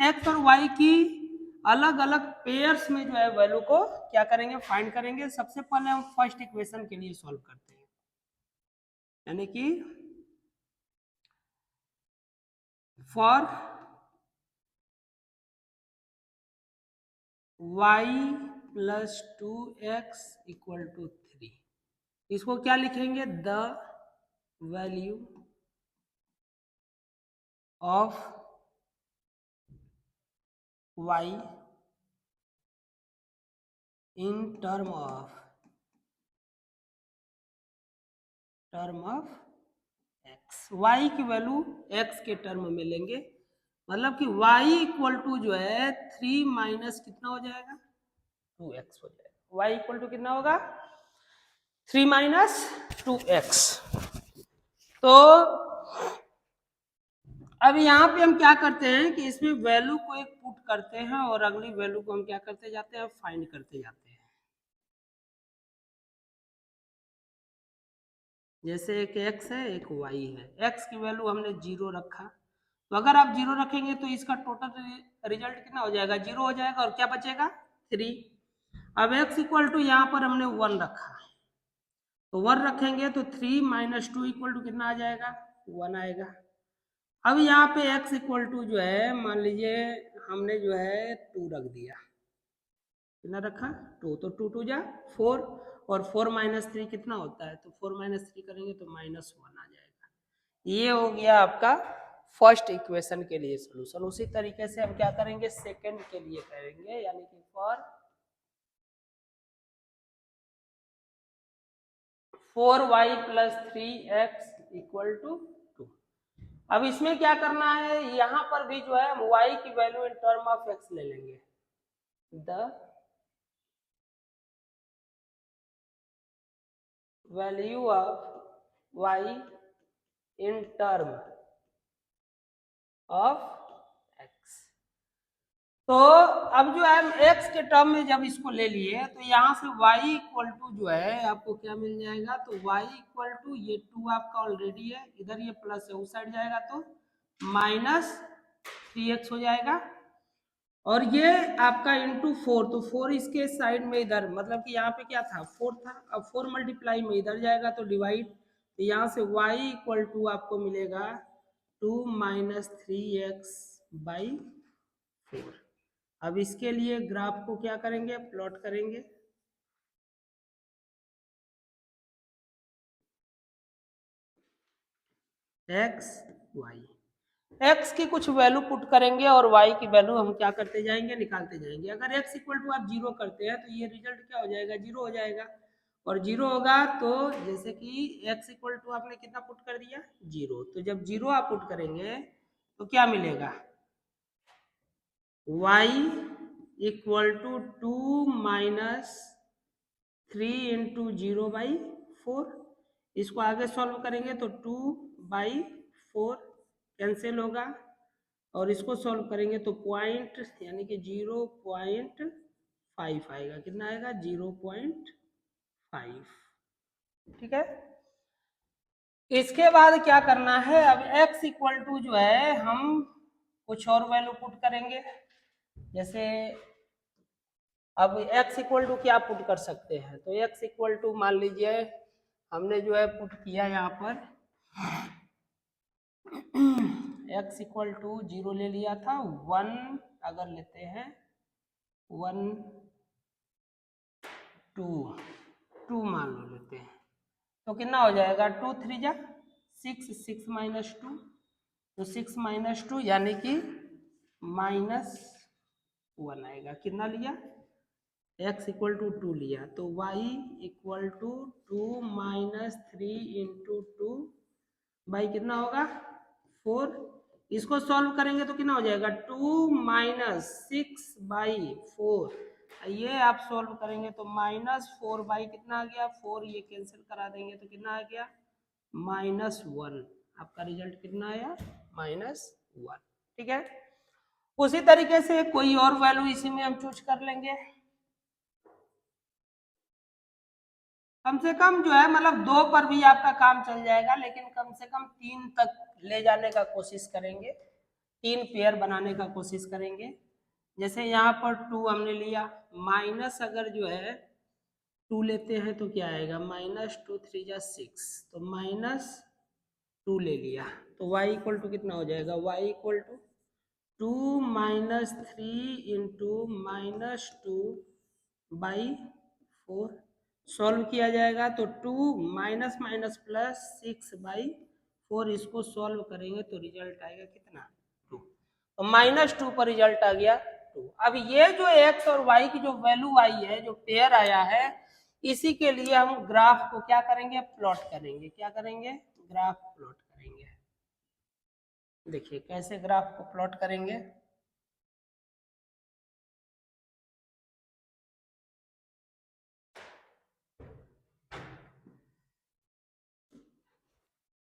एक्स और वाई की अलग अलग पेयर्स में जो है वैल्यू को क्या करेंगे, फाइंड करेंगे। सबसे पहले हम फर्स्ट इक्वेशन के लिए सॉल्व करते हैं, यानी कि for y plus 2x equal to 3, इसको क्या लिखेंगे, the value of y in term of x, y की वैल्यू x के टर्म में लेंगे। मतलब कि y इक्वल टू जो है 3 माइनस कितना हो जाएगा, 2x हो जाएगा। y इक्वल टू कितना होगा, 3 माइनस 2x। तो अब यहाँ पे हम क्या करते हैं कि इसमें वैल्यू को एक पुट करते हैं और अगली वैल्यू को हम क्या करते जाते हैं, फाइंड करते जाते हैं। जैसे एक x है एक y है, x की वैल्यू हमने 0 रखा, तो अगर आप 0 रखेंगे तो इसका टोटल रिजल्ट कितना हो जाएगा, 0 हो जाएगा और क्या बचेगा, 3। अब x इक्वल टू यहाँ पर हमने 1 रखा, तो 1 रखेंगे तो 3 माइनस 2 इक्वल टू कितना आ जाएगा, 1 आएगा। अब यहाँ पे x इक्वल टू जो है मान लीजिए हमने जो है 2 रख दिया, कितना रखा, 2, तो 2 2 जा 4 और 4 माइनस 3 कितना होता है, तो 4 माइनस 3 करेंगे तो माइनस 1 आ जाएगा। ये हो गया आपका फर्स्ट इक्वेशन के लिए सोल्यूशन। उसी तरीके से हम क्या करेंगे, सेकंड के लिए करेंगे, यानी कि for 4y plus 3x equal to 2। अब इसमें क्या करना है, यहां पर भी जो है हम y की value in term of x ले लेंगे, the value of y in term of x। तो अब जो है x के टर्म में जब इसको ले लिए तो यहाँ से y इक्वल टू जो है आपको क्या मिल जाएगा, तो y इक्वल टू ये 2 आपका ऑलरेडी है, इधर ये प्लस है उस साइड जाएगा तो माइनस 3x हो जाएगा, और ये आपका इंटू 4, तो 4 इसके साइड में इधर, मतलब कि यहाँ पे क्या था 4 था, अब 4 मल्टीप्लाई में इधर जाएगा तो डिवाइड, तो यहाँ से y इक्वल टू आपको मिलेगा 2 माइनस 3x बाई 4। अब इसके लिए ग्राफ को क्या करेंगे, प्लॉट करेंगे। x y, x की कुछ वैल्यू पुट करेंगे और y की वैल्यू हम क्या करते जाएंगे, निकालते जाएंगे। अगर x इक्वल टू आप 0 करते हैं तो ये रिजल्ट क्या हो जाएगा, 0 हो जाएगा, और 0 होगा तो जैसे कि x इक्वल टू आपने कितना पुट कर दिया, 0, तो जब 0 आप पुट करेंगे तो क्या मिलेगा, y equal to 2 minus 3 into 0 by 4। इसको आगे सॉल्व करेंगे तो 2 बाई 4 कैंसिल होगा, और इसको सॉल्व करेंगे तो पॉइंट यानी कि 0.5 आएगा, कितना आएगा, 0.5। ठीक है। इसके बाद क्या करना है, अब x इक्वल टू जो है हम कुछ और वैल्यू पुट करेंगे। जैसे अब x इक्वल टू क्या पुट कर सकते हैं, तो x इक्वल टू मान लीजिए हमने जो है पुट किया यहाँ पर x इक्वल टू 0 ले लिया था, 1 अगर लेते हैं 1 2 मान लो लेते हैं तो कितना हो जाएगा, 2 3 जा 6, 6 माइनस 2, तो 6 माइनस 2 यानी कि -1 आएगा। कितना लिया, x इक्वल टू 2 लिया, तो y equal to 2 minus 3 into 2 by कितना होगा 4। इसको सॉल्व करेंगे तो कितना हो जाएगा, 2 माइनस 6 बाई 4। ये आप सॉल्व करेंगे तो -4 बाई कितना आ गया 4, ये कैंसिल करा देंगे तो कितना आ गया -1। आपका रिजल्ट कितना आया -1। ठीक है, उसी तरीके से कोई और वैल्यू इसी में हम चूज कर लेंगे। कम से कम जो है मतलब 2 पर भी आपका काम चल जाएगा, लेकिन कम से कम 3 तक ले जाने का कोशिश करेंगे, 3 पेयर बनाने का कोशिश करेंगे। जैसे यहाँ पर 2 हमने लिया, माइनस अगर जो है 2 लेते हैं तो क्या आएगा, -2 3 जा 6, तो -2 ले लिया, तो y इक्वल टू कितना हो जाएगा, y equal to 2 minus 3 into -2 by 4। Solve किया जाएगा तो 2 माइनस माइनस प्लस 6 बाई 4, इसको सॉल्व करेंगे तो रिजल्ट आएगा कितना 2, तो -2 पर रिजल्ट आ गया 2। अब ये जो x और y की जो वैल्यू आई है, जो पेयर आया है, इसी के लिए हम ग्राफ को क्या करेंगे, प्लॉट करेंगे। क्या करेंगे, ग्राफ प्लॉट करेंगे। देखिए कैसे ग्राफ को प्लॉट करेंगे।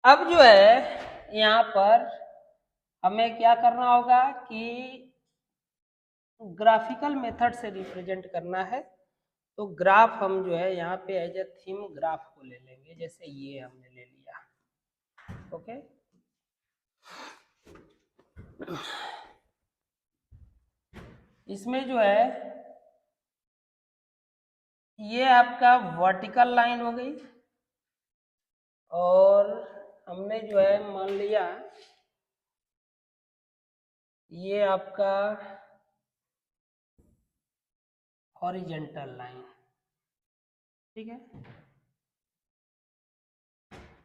अब जो है यहाँ पर हमें क्या करना होगा कि ग्राफिकल मेथड से रिप्रेजेंट करना है, तो ग्राफ हम जो है यहाँ पे एज ए थीम ग्राफ को ले लेंगे। जैसे ये हमने ले लिया, ओके। इसमें जो है ये आपका वर्टिकल लाइन हो गई, और हमने जो है मान लिया ये आपका हॉरिजेंटल लाइन, ठीक है।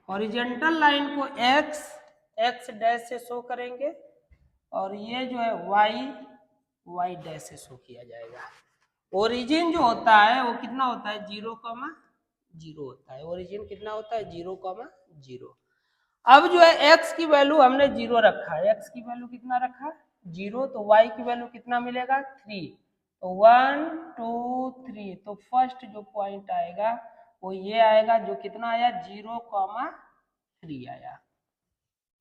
हॉरिजेंटल लाइन को एक्स डैश से शो करेंगे, और ये जो है वाई डैश से शो किया जाएगा। ओरिजिन जो होता है वो कितना होता है, 0,0 होता है। ओरिजिन कितना होता है, 0,0। अब जो है x की वैल्यू हमने 0 रखा है, x की वैल्यू कितना रखा 0, तो y की वैल्यू कितना मिलेगा 3, तो 1 2 3, तो फर्स्ट जो पॉइंट आएगा वो ये आएगा, जो कितना आया 0,3 आया,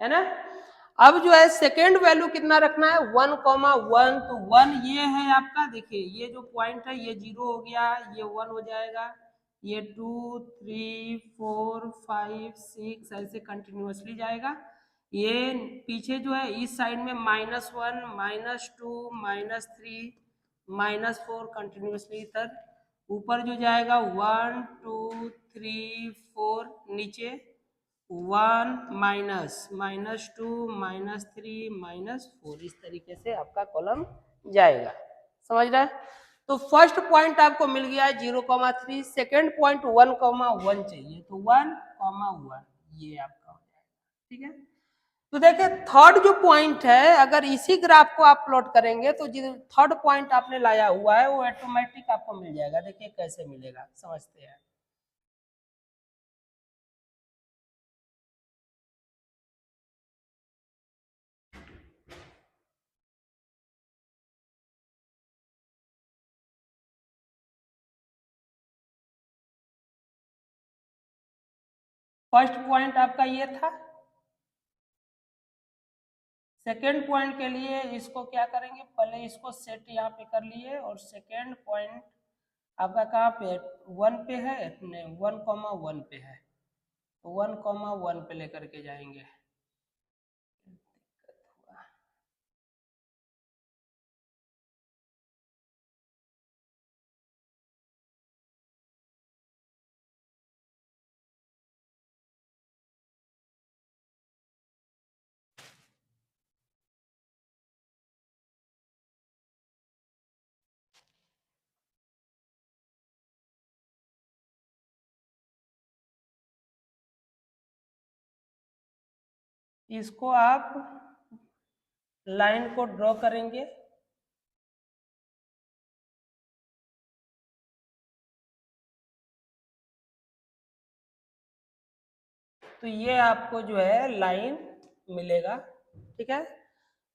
है ना। अब जो है सेकेंड वैल्यू कितना रखना है 1,1, तो 1 ये है आपका, देखिए ये जो पॉइंट है ये 0 हो गया, ये 1 हो जाएगा, ये 2 3 4 5 6 ऐसे कंटिन्यूअसली जाएगा। ये पीछे जो है इस साइड में -1 -2 -3 -4 कंटिन्यूअसली इधर, ऊपर जो जाएगा 1 2 3 4, नीचे 1 -2 -3 -4, इस तरीके से आपका कॉलम जाएगा, समझ रहा है। तो फर्स्ट पॉइंट आपको मिल गया है 0,3, सेकेंड पॉइंट 1,1 चाहिए, तो 1,1 ये आपका हो जाएगा, ठीक है। तो देखिए थर्ड जो पॉइंट है, अगर इसी ग्राफ को आप प्लॉट करेंगे तो जो थर्ड पॉइंट आपने लाया हुआ है वो ऑटोमेटिक आपको मिल जाएगा। देखिए कैसे मिलेगा, समझते हैं। फर्स्ट पॉइंट आपका ये था, सेकेंड पॉइंट के लिए इसको क्या करेंगे, पहले इसको सेट यहाँ पे कर लिए, और सेकेंड पॉइंट आपका कहाँ पे 1 पे है, नहीं 1,1 पे है, तो 1,1 पे लेकर के जाएंगे। इसको आप लाइन को ड्रॉ करेंगे। तो ये आपको जो है लाइन मिलेगा, ठीक है।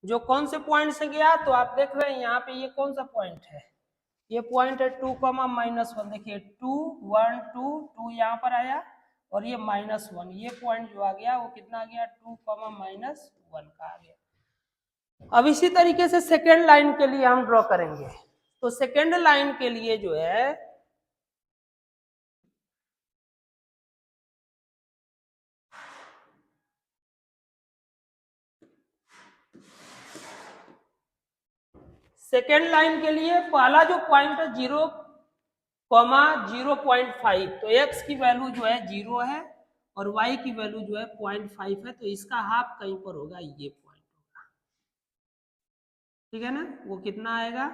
जो कौन से पॉइंट से गया, तो आप देख रहे हैं यहाँ पे ये कौन सा पॉइंट है, ये पॉइंट है 2,-1। देखिए 2 1 2 2 यहाँ पर आया और ये -1, ये पॉइंट जो आ गया वो कितना आ गया, 2,-1 का आ गया। अब इसी तरीके से सेकेंड लाइन के लिए हम ड्रॉ करेंगे। तो सेकेंड लाइन के लिए जो है सेकेंड लाइन के लिए पहला जो पॉइंट है 0,0.5, तो x की वैल्यू जो है 0 है और y की वैल्यू जो है 0.5 है, तो इसका हाफ कहीं पर होगा, ये पॉइंट होगा, ठीक है ना। वो कितना आएगा,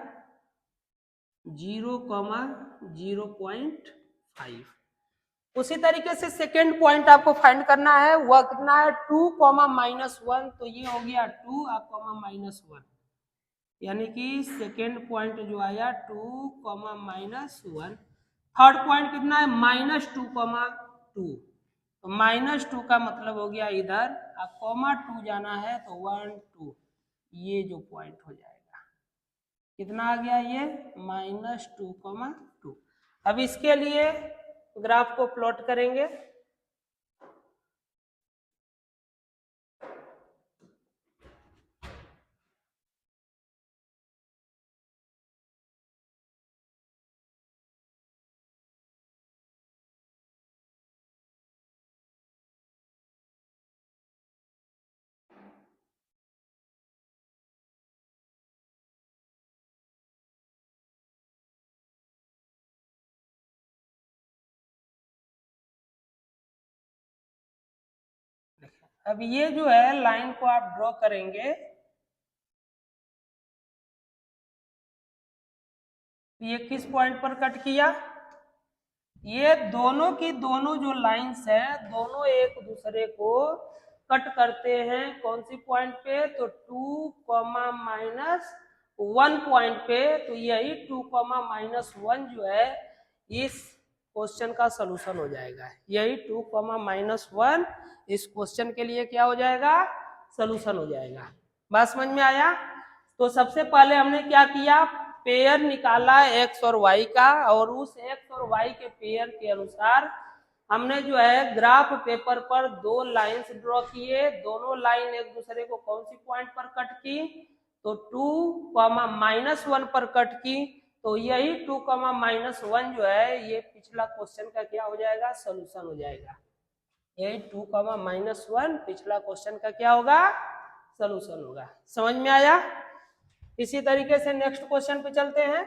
0,0.5। उसी तरीके से सेकेंड पॉइंट आपको फाइंड करना है, वह कितना है 2,-1, तो ये हो गया 2 -1, यानी कि सेकेंड पॉइंट जो आया 2,-1। थर्ड पॉइंट कितना है, -2,2, तो -2 का मतलब हो गया इधर, -2 जाना है तो 1 2, ये जो पॉइंट हो जाएगा, कितना आ गया ये, -2,2। अब इसके लिए ग्राफ को प्लॉट करेंगे। अब ये जो है लाइन को आप ड्रॉ करेंगे, ये किस पॉइंट पर कट किया, ये दोनों की दोनों जो लाइंस है दोनों एक दूसरे को कट करते हैं, कौन सी पॉइंट पे, तो 2,-1 पॉइंट पे। तो यही 2,-1 जो है इस क्वेश्चन का सलूशन हो जाएगा, यही 2,-1 इस क्वेश्चन के लिए क्या हो जाएगा, सलूशन हो जाएगा। बात समझ में आया। तो सबसे पहले हमने क्या किया, पेयर निकाला x और y का, और उस x और y के पेयर के अनुसार हमने जो है ग्राफ पेपर पर दो लाइंस ड्रॉ किए, दोनों लाइन एक दूसरे को कौन सी पॉइंट पर कट की, तो 2,-1 पर कट की। तो यही 2,-1 जो है ये पिछला क्वेश्चन का क्या हो जाएगा, सॉल्यूशन हो जाएगा। यही 2,-1 पिछला क्वेश्चन का क्या होगा, सॉल्यूशन होगा। समझ में आया। इसी तरीके से नेक्स्ट क्वेश्चन पे चलते हैं।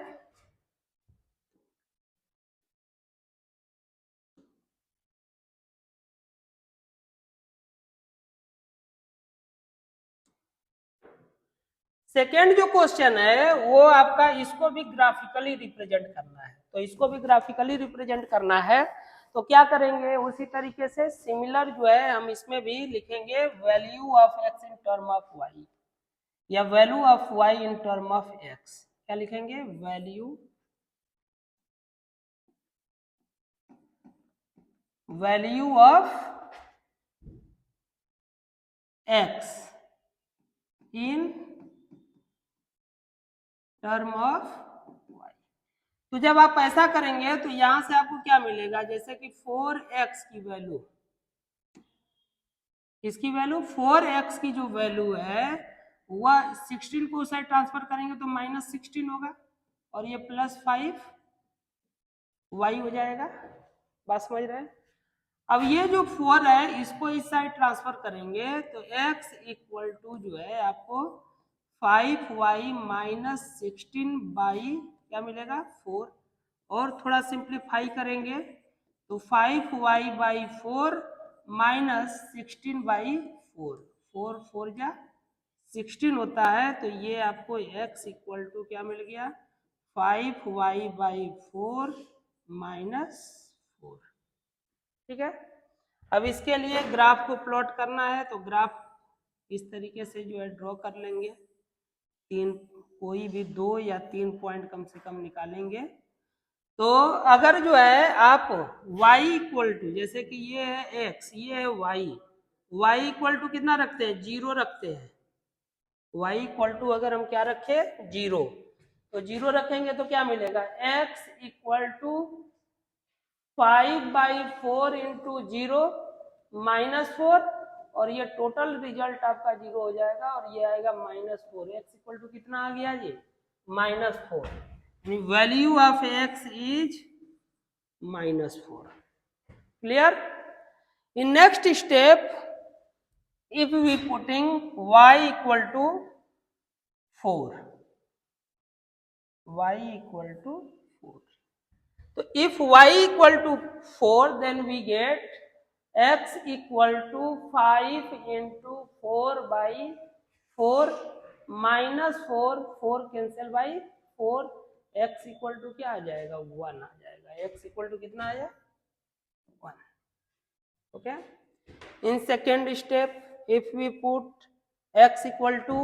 सेकेंड जो क्वेश्चन है वो आपका, इसको भी ग्राफिकली रिप्रेजेंट करना है, तो इसको भी ग्राफिकली रिप्रेजेंट करना है, तो क्या करेंगे, उसी तरीके से सिमिलर जो है हम इसमें भी लिखेंगे value of x in term of y, या value of y in term of x। क्या लिखेंगे, value of x in term of y। तो जब आप ऐसा करेंगे तो यहां से आपको क्या मिलेगा, जैसे कि 4x की वैल्यू, इसकी वैल्यू 4x की जो वैल्यू है वह 16 को उस साइड ट्रांसफर करेंगे तो -16 होगा, और ये +5y हो जाएगा। बात समझ रहे हैं। अब ये जो 4 है इसको इस साइड ट्रांसफर करेंगे तो x इक्वल टू जो है आपको 5y माइनस 16 बाई क्या मिलेगा 4, और थोड़ा सिंप्लीफाई करेंगे तो 5y बाई 4 माइनस 16 बाई 4, 4 4 जा 16 होता है, तो ये आपको x इक्वल टू क्या मिल गया 5y बाई 4 माइनस 4। ठीक है, अब इसके लिए ग्राफ को प्लॉट करना है तो ग्राफ इस तरीके से जो है ड्रॉ कर लेंगे, तीन कोई भी 2 या 3 पॉइंट कम से कम निकालेंगे। तो अगर जो है आप y इक्वल टू, जैसे कि ये है x, ये है y इक्वल टू कितना रखते हैं 0 रखते हैं, y इक्वल टू अगर हम क्या रखे 0, तो 0 रखेंगे तो क्या मिलेगा x इक्वल टू 5/4 इंटू 0 -4, और ये टोटल रिजल्ट आपका 0 हो जाएगा और ये आएगा -4। एक्स इक्वल टू कितना आ गया जी -4, value of x is -4। Clear? In next step if we putting y equal to 4, y equal to 4, तो if y equal to 4 then we get x equal to 5 into 4 by 4 minus 4, 4 cancel by 4, x equal to क्या आ जाएगा 1 आ जाएगा, x equal to कितना आ जाएगा 1। Okay, in second step if we put x equal to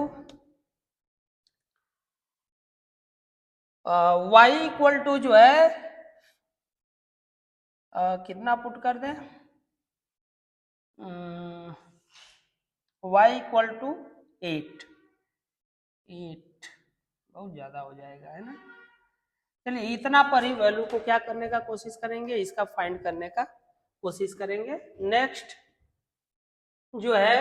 y equal to जो है कितना पुट कर दें y इक्वल टू 8, बहुत ज्यादा हो जाएगा है ना। चलिए इतना पर ही वैल्यू को क्या करने का कोशिश करेंगे, इसका फाइंड करने का कोशिश करेंगे। नेक्स्ट जो है,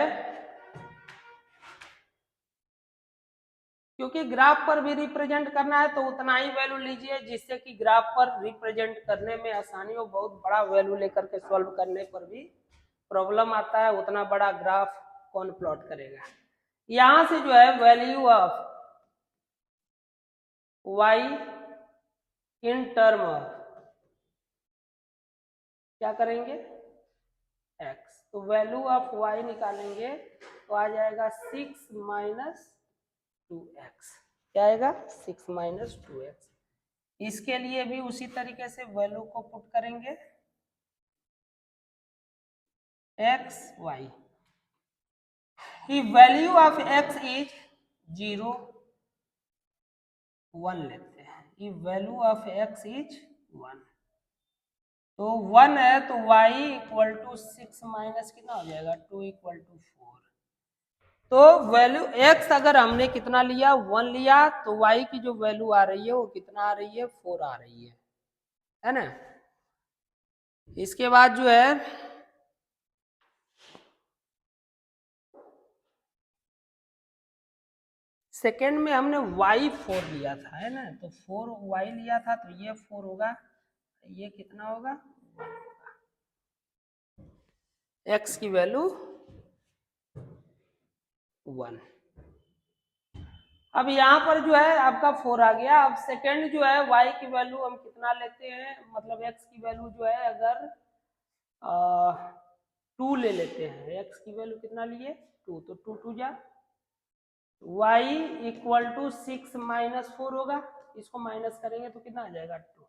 क्योंकि ग्राफ पर भी रिप्रेजेंट करना है तो उतना ही वैल्यू लीजिए जिससे कि ग्राफ पर रिप्रेजेंट करने में आसानी हो। बहुत बड़ा वैल्यू लेकर के सॉल्व करने पर भी प्रॉब्लम आता है, उतना बड़ा ग्राफ कौन प्लॉट करेगा। यहां से जो है value of y in term of क्या करेंगे x, तो वैल्यू ऑफ y निकालेंगे तो आ जाएगा 6 माइनस 2x, क्या आएगा 6 माइनस 2x। इसके लिए भी उसी तरीके से वैल्यू को पुट करेंगे x y, value of x is 0 1 लेते हैं, वैल्यू ऑफ x इज 1, तो 1 है तो y इक्वल टू 6 माइनस कितना हो जाएगा 2 इक्वल टू 4। तो वैल्यू x अगर हमने कितना लिया 1 लिया तो y की जो वैल्यू आ रही है वो कितना आ रही है 4 आ रही है ना। इसके बाद जो है सेकेंड में हमने y4 लिया था है ना, तो 4y लिया था तो ये 4 होगा, ये कितना होगा 1 होगा, x की वैल्यू 1। अब यहाँ पर जो है आपका 4 आ गया। अब सेकेंड जो है y की वैल्यू हम कितना लेते हैं, मतलब x की वैल्यू जो है अगर 2 ले लेते हैं, x की वैल्यू कितना लिए 2, तो 2 2 जा y इक्वल टू 6 माइनस 4 होगा, इसको माइनस करेंगे तो कितना आ जाएगा 2,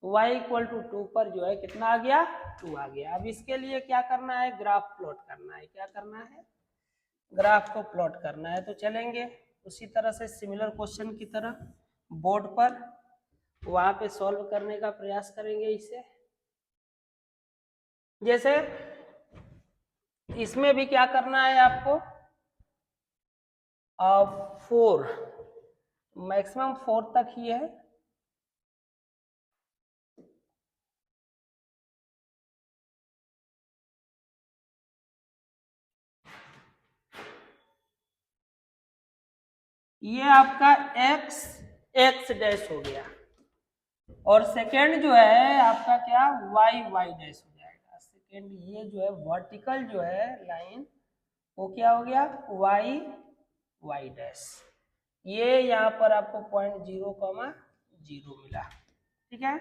y इक्वल टू 2 पर जो है कितना आ गया 2 आ गया। अब इसके लिए क्या करना है ग्राफ प्लॉट करना है, क्या करना है ग्राफ को प्लॉट करना है। तो चलेंगे उसी तरह से सिमिलर क्वेश्चन की तरह बोर्ड पर वहां पे सॉल्व करने का प्रयास करेंगे इसे। जैसे इसमें भी क्या करना है आपको 4 मैक्सिमम 4 तक ही है, ये आपका x डैश हो गया और सेकेंड जो है आपका क्या y डैश हो जाएगा। सेकेंड ये जो है वर्टिकल जो है लाइन वो क्या हो गया वाई वाई डैश, ये यहाँ पर आपको 0.0, मिला। ठीक है,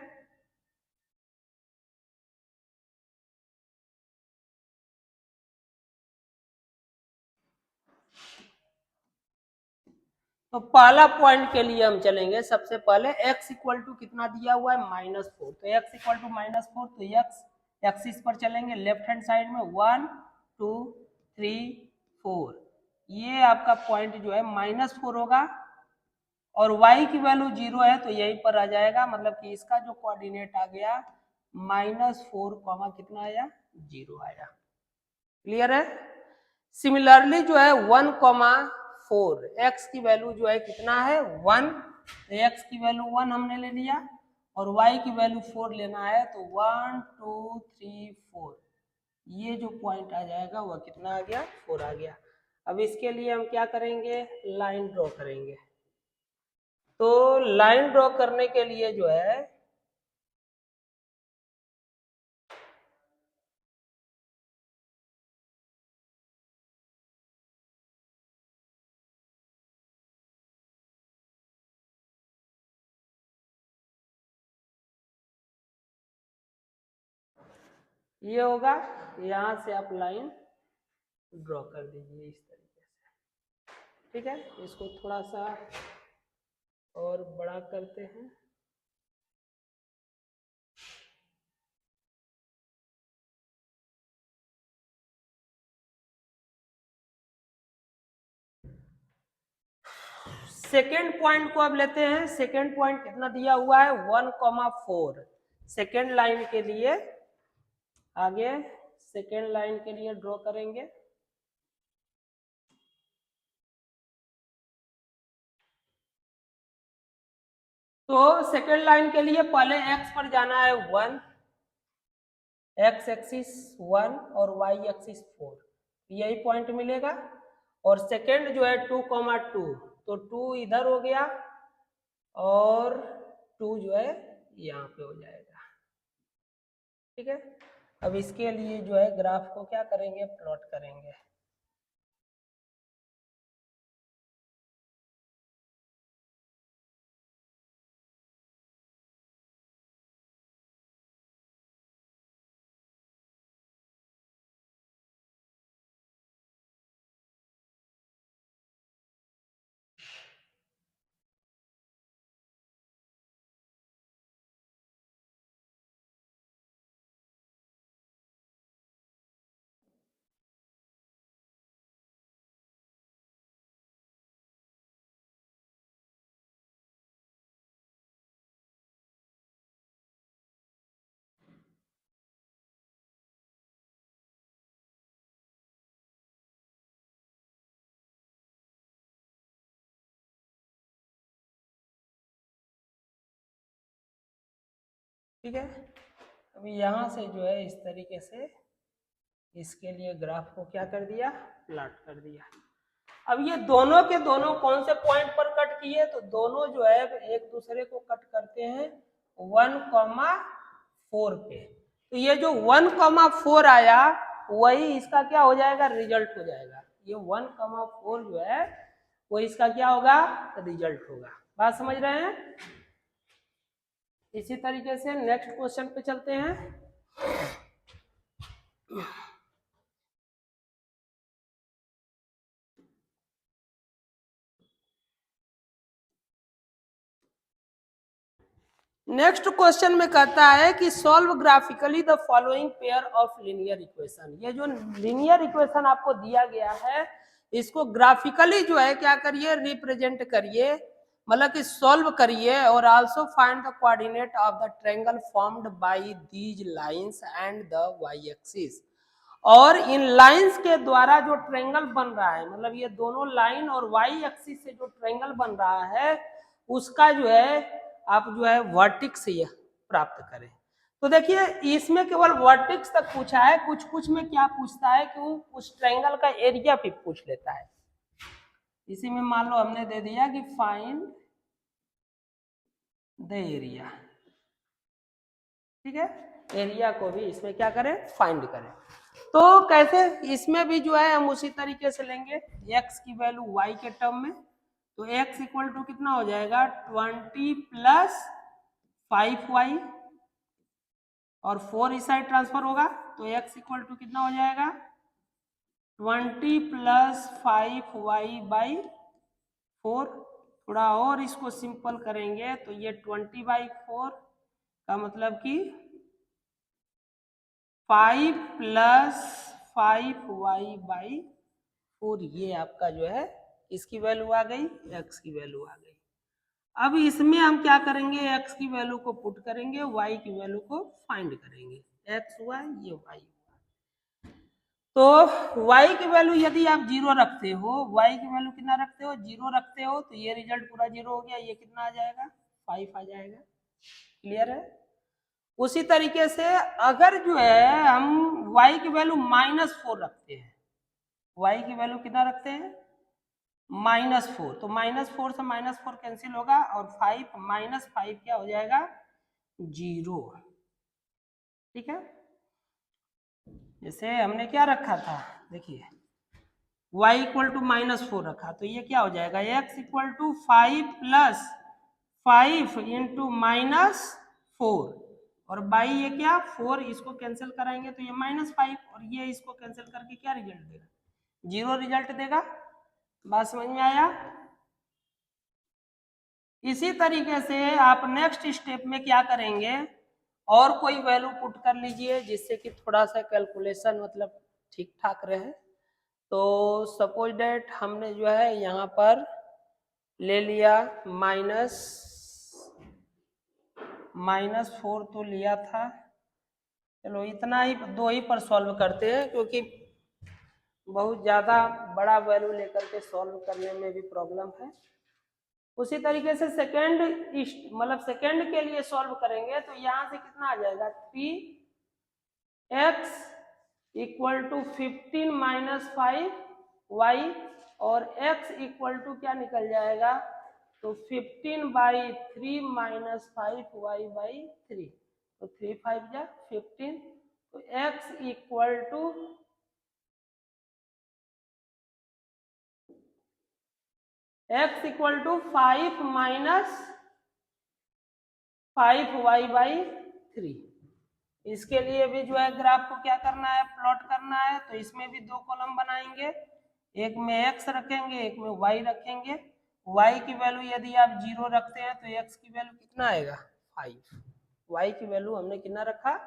तो पहला पॉइंट के लिए हम चलेंगे। सबसे पहले x इक्वल टू कितना दिया हुआ है -4, तो x इक्वल टू -4, तो x एक्सिस पर चलेंगे लेफ्ट हैंड साइड में 1 2 3 4, ये आपका पॉइंट जो है -4 होगा और y की वैल्यू 0 है तो यहीं पर आ जाएगा, मतलब कि इसका जो कोऑर्डिनेट आ गया -4, कितना आया 0 आया। क्लियर है। सिमिलरली जो है 1,4, x की वैल्यू जो है कितना है 1, तो x की वैल्यू 1 हमने ले लिया और y की वैल्यू 4 लेना है, तो 1 2 3 4, ये जो पॉइंट आ जाएगा वह कितना आ गया 4 आ गया। अब इसके लिए हम क्या करेंगे, लाइन ड्रॉ करेंगे। तो लाइन ड्रॉ करने के लिए जो है ये होगा, यहां से आप लाइन ड्रॉ कर दीजिए इस तरीके से। ठीक है, इसको थोड़ा सा और बड़ा करते हैं। सेकेंड पॉइंट को अब लेते हैं। सेकेंड पॉइंट कितना दिया हुआ है 1,4, सेकेंड लाइन के लिए आगे सेकेंड लाइन के लिए ड्रॉ करेंगे। तो सेकेंड लाइन के लिए पहले x पर जाना है 1, x एक्सिस 1 और y एक्सिस 4, यही पॉइंट मिलेगा। और सेकेंड जो है 2,2, तो 2 इधर हो गया और 2 जो है यहाँ पे हो जाएगा। ठीक है, अब इसके लिए जो है ग्राफ को क्या करेंगे, प्लॉट करेंगे। ठीक है, अभी यहाँ से जो है इस तरीके से इसके लिए ग्राफ को क्या कर दिया, प्लॉट कर दिया। अब ये दोनों के दोनों कौन से पॉइंट पर कट किए, तो दोनों जो है एक दूसरे को कट करते हैं 1,4 पे। तो ये जो 1,4 आया वही इसका क्या हो जाएगा, रिजल्ट हो जाएगा। ये 1,4 जो है वो इसका क्या होगा, रिजल्ट होगा। बात समझ रहे हैं। इसी तरीके से नेक्स्ट क्वेश्चन पे चलते हैं। नेक्स्ट क्वेश्चन में कहता है कि solve graphically the following pair of linear equation. ये जो लीनियर इक्वेशन आपको दिया गया है इसको ग्राफिकली जो है क्या करिए, रिप्रेजेंट करिए, मतलब कि सॉल्व करिए। और also find the coordinate of the triangle formed by these lines and the y axis. और इन लाइंस के द्वारा जो ट्रायंगल बन रहा है, मतलब ये दोनों लाइन और वाई एक्सिस से जो ट्रायंगल बन रहा है उसका जो है आप जो है वर्टिक्स प्राप्त करें। तो देखिए इसमें केवल वर्टिक्स तक पूछा है, कुछ कुछ में क्या पूछता है कि उस ट्रायंगल का एरिया भी पूछ लेता है। इसी में मान लो हमने दे दिया कि फाइंड द एरिया। ठीक है, एरिया को भी इसमें क्या करें, फाइंड करें। तो कैसे, इसमें भी जो है हम उसी तरीके से लेंगे x की वैल्यू y के टर्म में, तो x इक्वल टू कितना हो जाएगा 20 प्लस 5y और 4 इस साइड ट्रांसफर होगा, तो x इक्वल टू कितना हो जाएगा 20 प्लस 5y बाई 4। थोड़ा और इसको सिंपल करेंगे तो ये 20/4 का मतलब कि 5 प्लस 5y/4, ये आपका जो है इसकी वैल्यू आ गई, x की वैल्यू आ गई। अब इसमें हम क्या करेंगे, x की वैल्यू को पुट करेंगे, y की वैल्यू को फाइंड करेंगे। x हुआ, ये y। तो y की वैल्यू यदि आप 0 रखते हो, y की वैल्यू कितना रखते हो, 0 रखते हो, तो ये रिजल्ट पूरा 0 हो गया, ये कितना आ जाएगा 5 आ जाएगा। क्लियर है। उसी तरीके से अगर जो है हम y की वैल्यू -4 रखते हैं, y की वैल्यू कितना रखते हैं -4, तो -4 से -4 कैंसिल होगा और 5 -5 क्या हो जाएगा 0। ठीक है। जैसे हमने क्या रखा था, देखिए y इक्वल टू -4 रखा, तो ये क्या हो जाएगा x equal to 5 plus 5 into -4 और बाई ये क्या 4, इसको कैंसिल कराएंगे तो ये -5 और ये इसको कैंसिल करके क्या रिजल्ट देगा 0 रिजल्ट देगा। बात समझ में आया। इसी तरीके से आप नेक्स्ट स्टेप में क्या करेंगे, और कोई वैल्यू पुट कर लीजिए जिससे कि थोड़ा सा कैलकुलेशन मतलब ठीक ठाक रहे। तो सपोज डेट हमने जो है यहाँ पर ले लिया -4 तो लिया था, चलो इतना ही, 2 ही पर सॉल्व करते हैं क्योंकि बहुत ज़्यादा बड़ा वैल्यू लेकर के सॉल्व करने में भी प्रॉब्लम है। उसी तरीके से सेकेंड मतलब सेकेंड के लिए सॉल्व करेंगे तो यहाँ से कितना आ जाएगा 3x इक्वल टू 15 - 5y और x इक्वल टू क्या निकल जाएगा, तो 15/3 - 5y/3, तो 3 5 जा 15, तो x इक्वल टू 5 - 5y/3। इसके लिए भी जो है ग्राफ को क्या करना है, प्लॉट करना है, तो इसमें भी 2 कॉलम बनाएंगे, एक में x रखेंगे, एक में y रखेंगे। y की वैल्यू यदि आप 0 रखते हैं तो x की वैल्यू कितना आएगा 5, y की वैल्यू हमने कितना रखा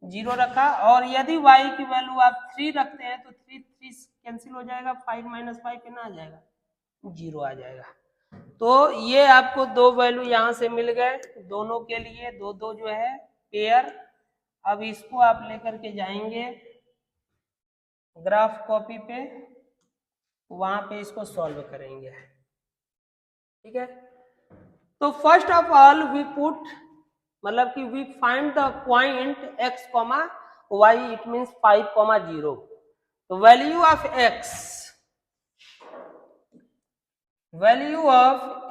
0 रखा, और यदि y की वैल्यू आप 3 रखते हैं तो 3 कैंसिल हो जाएगा, 5 - 5 कितना आ जाएगा 0 आ जाएगा। तो ये आपको 2 वैल्यू यहाँ से मिल गए, दोनों के लिए 2 जो है पेयर। अब इसको आप लेकर के जाएंगे ग्राफ कॉपी पे, वहां पे इसको सॉल्व करेंगे। ठीक है। तो first of all we put, मतलब कि we find the point x, y, it means 5, 0। तो वैल्यू ऑफ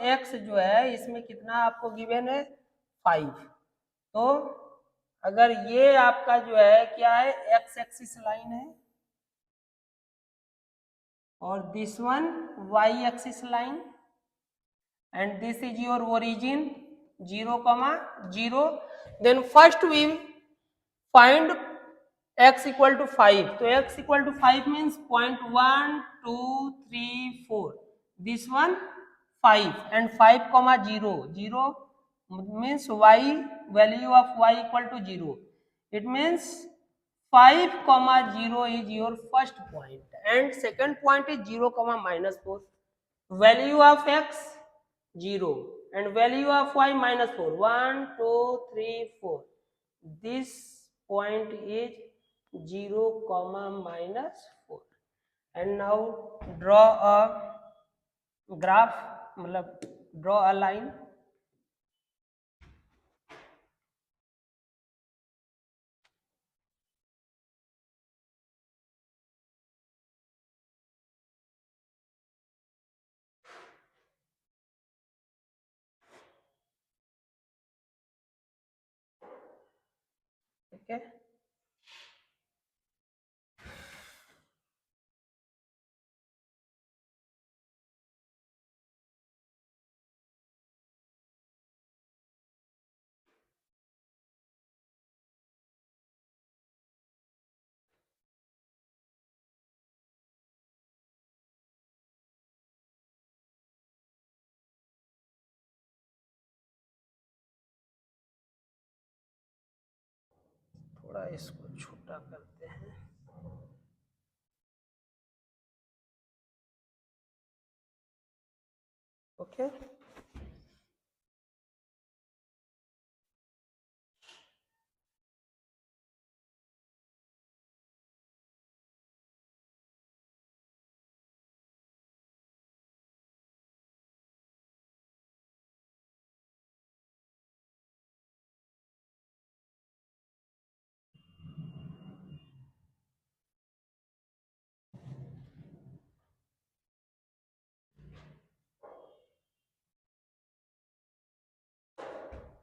x जो है इसमें कितना आपको गिवन है 5। तो अगर ये आपका जो है क्या है x एक्सिस लाइन है और this one y axis line and this is your origin 0, 0, then first we find x equal to 5, तो x equal to 5 means point 1 2 3 4, this one 5 and 5, 0, 0 means y, value of y equal to 0, it means 5, 0 is your first point and second point is 0, -4, value of x 0 and value of y -4, 1 2 3 4, this point is 0, -4 and now draw a graph, मतलब draw a line। ठीक okay. थोड़ा इसको छोटा करते हैं। Okay.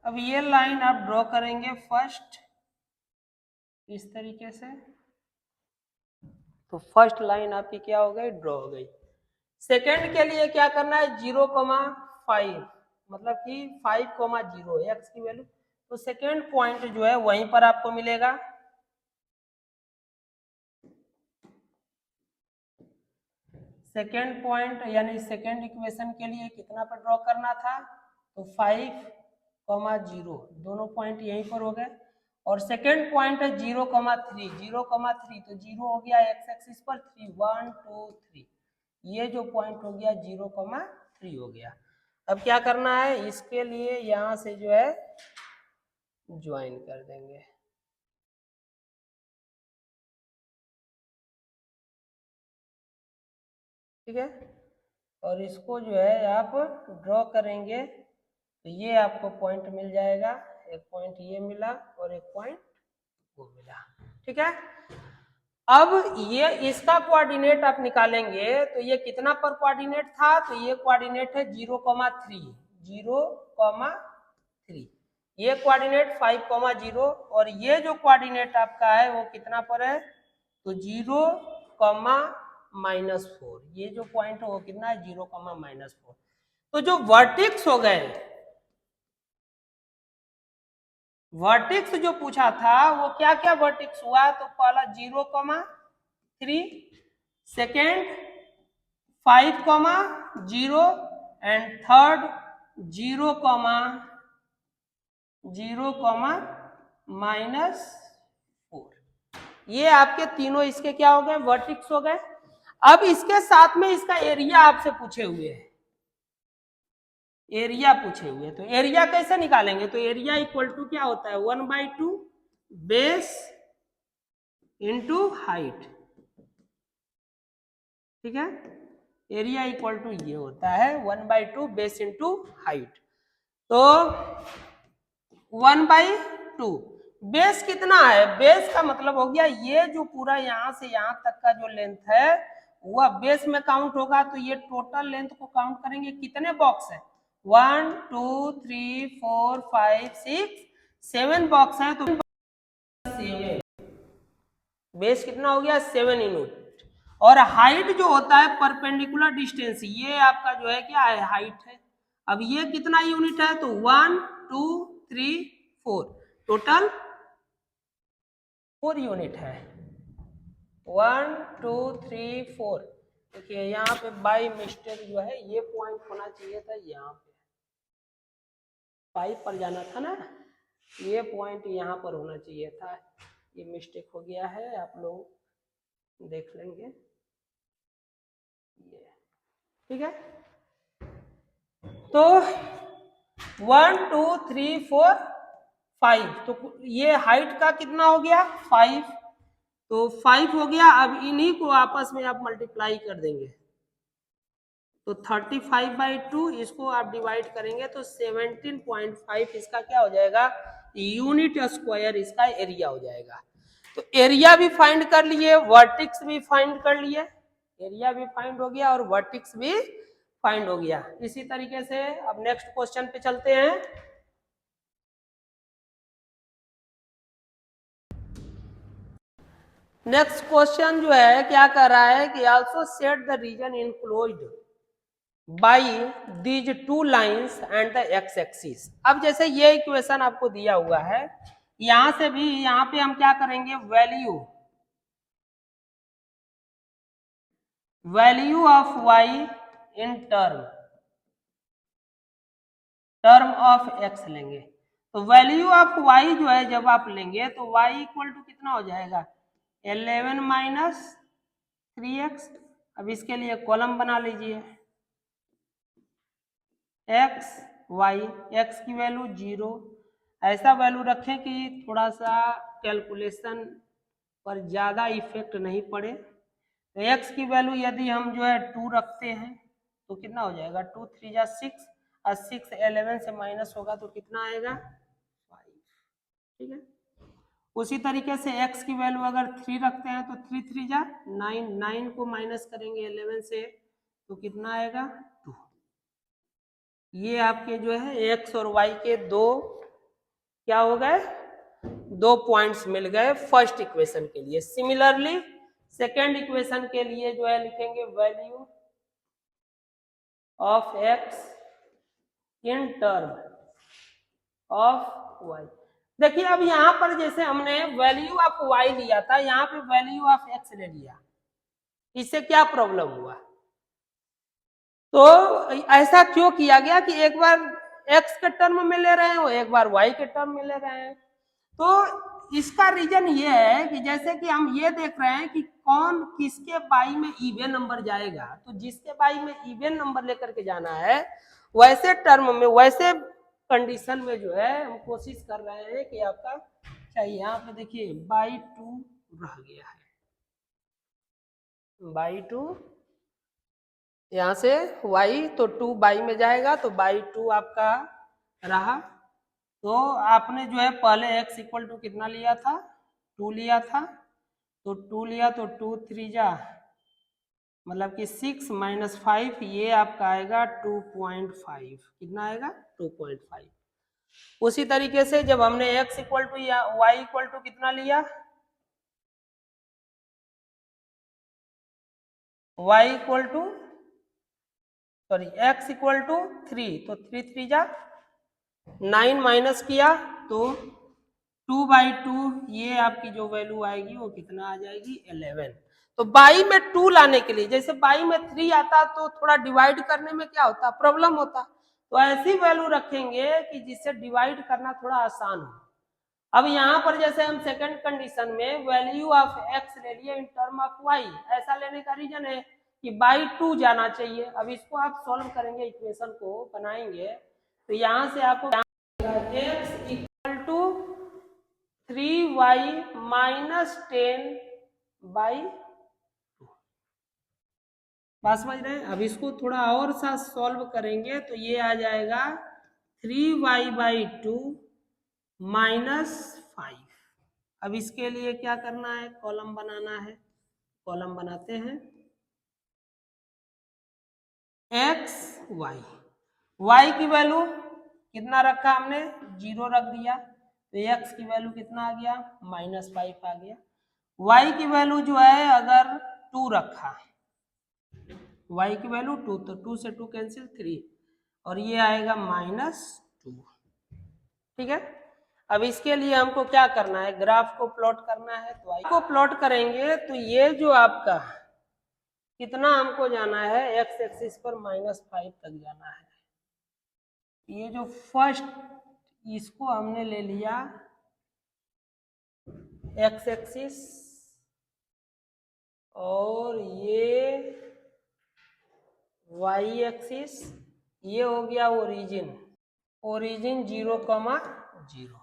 अब ये line आप ड्रॉ करेंगे फर्स्ट इस तरीके से, तो फर्स्ट लाइन आपकी क्या हो गई, ड्रॉ हो गई। सेकेंड के लिए क्या करना है, 0,5 मतलब कि 5,0 एक्स की वैल्यू, तो सेकेंड पॉइंट जो है वहीं पर आपको मिलेगा। सेकेंड पॉइंट यानी सेकेंड इक्वेशन के लिए कितना पर ड्रॉ करना था, तो 5,0 दोनों पॉइंट यहीं पर हो गए। और सेकेंड पॉइंट है 0,3 तो 0 हो गया एक्स एक्सिस पर, 3 1 2 3, ये जो पॉइंट हो गया 0,3 हो गया। अब क्या करना है, इसके लिए यहां से जो है ज्वाइन कर देंगे। ठीक है, और इसको जो है आप ड्रॉ करेंगे तो ये आपको पॉइंट मिल जाएगा, एक पॉइंट ये मिला और एक पॉइंट वो मिला। ठीक है, अब ये इसका कोऑर्डिनेट आप निकालेंगे तो ये कितना पर कोऑर्डिनेट था, तो ये कोऑर्डिनेट है 0,3 ये कोऑर्डिनेट 5,0 और ये जो कोऑर्डिनेट आपका है वो कितना पर है, तो 0,-4, ये जो पॉइंट है वो कितना है 0,-4। तो जो वर्टिक्स हो गए, वर्टिक्स जो पूछा था वो क्या क्या वर्टिक्स हुआ, तो पहला 0,3, सेकेंड 5,0 एंड थर्ड 0,-4। ये आपके तीनों इसके क्या हो गए, वर्टिक्स हो गए। अब इसके साथ में इसका एरिया आपसे पूछे हुए है, एरिया पूछे हुए, तो एरिया कैसे निकालेंगे, तो एरिया इक्वल टू क्या होता है, 1/2 बेस इंटू हाइट। ठीक है, एरिया इक्वल टू ये होता है 1/2 बेस इंटू हाइट। तो 1/2 बेस कितना है, बेस का मतलब हो गया ये जो पूरा यहां से यहां तक का जो लेंथ है वह बेस में काउंट होगा। तो ये टोटल लेंथ को काउंट करेंगे, कितने बॉक्स है, 1 2 3 4 5 6 7 बॉक्स है, तो 7 बेस कितना हो गया 7 यूनिट। और हाइट जो होता है परपेंडिकुलर डिस्टेंस, ये आपका जो है क्या है, हाइट है। अब ये कितना यूनिट है, तो 1 2 3 4, टोटल 4 यूनिट है, 1 2 3 4। देखिए यहाँ पे बाई मिस्टेक जो है ये पॉइंट होना चाहिए था, यहाँ पे 5 पर जाना था ना, ये पॉइंट यहाँ पर होना चाहिए था, ये मिस्टेक हो गया है, आप लोग देख लेंगे ये। ठीक है, तो 1 2 3 4 5, तो ये हाइट का कितना हो गया 5, तो 5 हो गया। अब इन्हीं को आपस में आप मल्टीप्लाई कर देंगे, तो 35/2 इसको आप डिवाइड करेंगे तो 17.5 इसका क्या हो जाएगा, यूनिट स्क्वायर इसका एरिया हो जाएगा। तो एरिया भी फाइंड कर लिए, वर्टिक्स भी फाइंड कर लिए, एरिया भी फाइंड हो गया और वर्टिक्स भी फाइंड हो गया। इसी तरीके से अब नेक्स्ट क्वेश्चन पे चलते हैं। नेक्स्ट क्वेश्चन जो है क्या कर रहा है कि also set the region enclosed by these two lines and the x axis. अब जैसे ये इक्वेशन आपको दिया हुआ है, यहां से भी यहां पे हम क्या करेंगे, value of y in term of x लेंगे। तो वैल्यू ऑफ वाई जो है जब आप लेंगे तो वाई इक्वल टू कितना हो जाएगा, 11 माइनस 3x। अब इसके लिए कॉलम बना लीजिए, x y, x की वैल्यू 0, ऐसा वैल्यू रखें कि थोड़ा सा कैलकुलेशन पर ज़्यादा इफेक्ट नहीं पड़े। तो x की वैल्यू यदि हम जो है 2 रखते हैं तो कितना हो जाएगा, 2 3 जा 6 और 6 11 से माइनस होगा तो कितना आएगा 5। ठीक है, उसी तरीके से x की वैल्यू अगर 3 रखते हैं तो 3 3 जा 9, 9 को माइनस करेंगे 11 से तो कितना आएगा 2। ये आपके जो है x और y के दो क्या हो गए, दो पॉइंट्स मिल गए फर्स्ट इक्वेशन के लिए। सिमिलरली सेकेंड इक्वेशन के लिए जो है लिखेंगे value of x in term of y। देखिए अब यहां पर जैसे हमने वैल्यू ऑफ y लिया था, यहां पे वैल्यू ऑफ x ले लिया, इससे क्या प्रॉब्लम हुआ, तो ऐसा क्यों किया गया कि एक बार x के टर्म में ले रहे हैं और एक बार y के टर्म में ले रहे हैं। तो इसका रीजन ये है कि जैसे कि हम ये देख रहे हैं कि कौन किसके बाई में इवन नंबर जाएगा, तो जिसके बाई में इवन नंबर लेकर के जाना है वैसे टर्म में, वैसे कंडीशन में जो है हम कोशिश कर रहे हैं कि आपका चाहिए। यहाँ पे देखिए बाई 2 रह गया है, बाई 2, यहाँ से y तो 2 बाई में जाएगा तो बाई 2 आपका रहा। तो आपने जो है पहले x इक्वल टू कितना लिया था, 2 लिया था, तो 2 लिया तो 2 3 जा मतलब कि 6 माइनस 5, ये आपका आएगा 2.5। कितना आएगा 2.5। उसी तरीके से जब हमने x इक्वल टू या y इक्वल टू कितना लिया, y equal to sorry x equal to 3, तो 3 3 जा 9 माइनस किया तो 2/2, ये आपकी जो वैल्यू आएगी वो कितना आ जाएगी 11। तो बाई में 2 लाने के लिए, जैसे बाई में 3 आता तो थोड़ा डिवाइड करने में क्या होता, प्रॉब्लम होता, तो ऐसी वैल्यू रखेंगे कि जिससे डिवाइड करना थोड़ा आसान हो। अब यहाँ पर जैसे हम सेकंड कंडीशन में वैल्यू ऑफ x ले लिए इन टर्म ऑफ y, ऐसा लेने का रीजन है कि बाई 2 जाना चाहिए। अब इसको आप सॉल्व करेंगे, इक्वेशन को बनाएंगे तो यहाँ से आपको x equal to 3y minus 10/2, बात समझ रहे हैं। अब इसको थोड़ा और सा सॉल्व करेंगे तो ये आ जाएगा 3y/2 माइनस 5। अब इसके लिए क्या करना है, कॉलम बनाना है, कॉलम बनाते हैं x y, y की वैल्यू कितना रखा हमने, 0 रख दिया, तो x की वैल्यू कितना आ गया -5 आ गया। y की वैल्यू जो है अगर 2 रखा, y की वैल्यू 2, तो 2 से 2 कैंसिल 3 और ये आएगा -2। ठीक है, अब इसके लिए हमको क्या करना है, ग्राफ को प्लॉट करना है। तो y को प्लॉट करेंगे तो ये जो आपका कितना हमको जाना है x एक्सिस पर -5 तक जाना है। ये जो फर्स्ट इसको हमने ले लिया x एक्सिस और ये y एक्सिस, ये हो गया ओरिजिन, ओरिजिन 0,0।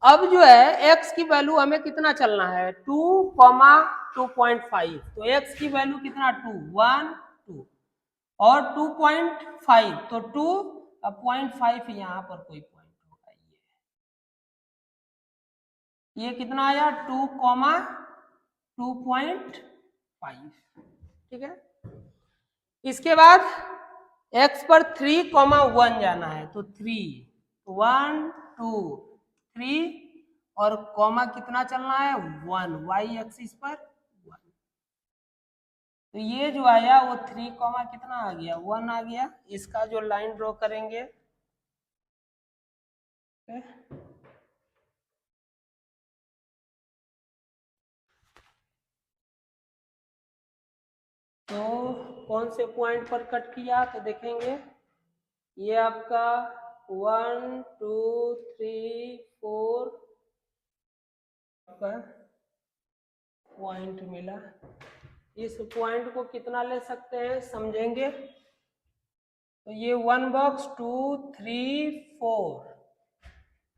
अब जो है x की वैल्यू हमें कितना चलना है 2,2.5, तो x की वैल्यू कितना 2 1 2 और 2.5, तो 2.5 यहाँ पर कोई पॉइंट होगा, ये कितना आया 2,2.5। ठीक है, इसके बाद x पर 3,1 जाना है, तो 3 1 2 3 और कॉमा कितना चलना है 1 वाई एक्सिस पर 1। तो ये जो आया वो 3 कॉमा कितना आ गया 1 आ गया। इसका जो लाइन ड्रॉ करेंगे तो कौन से पॉइंट पर कट किया तो देखेंगे ये आपका 1 2 3 4 का पॉइंट मिला। इस पॉइंट को कितना ले सकते हैं समझेंगे। तो ये 1 बॉक्स 2 3 4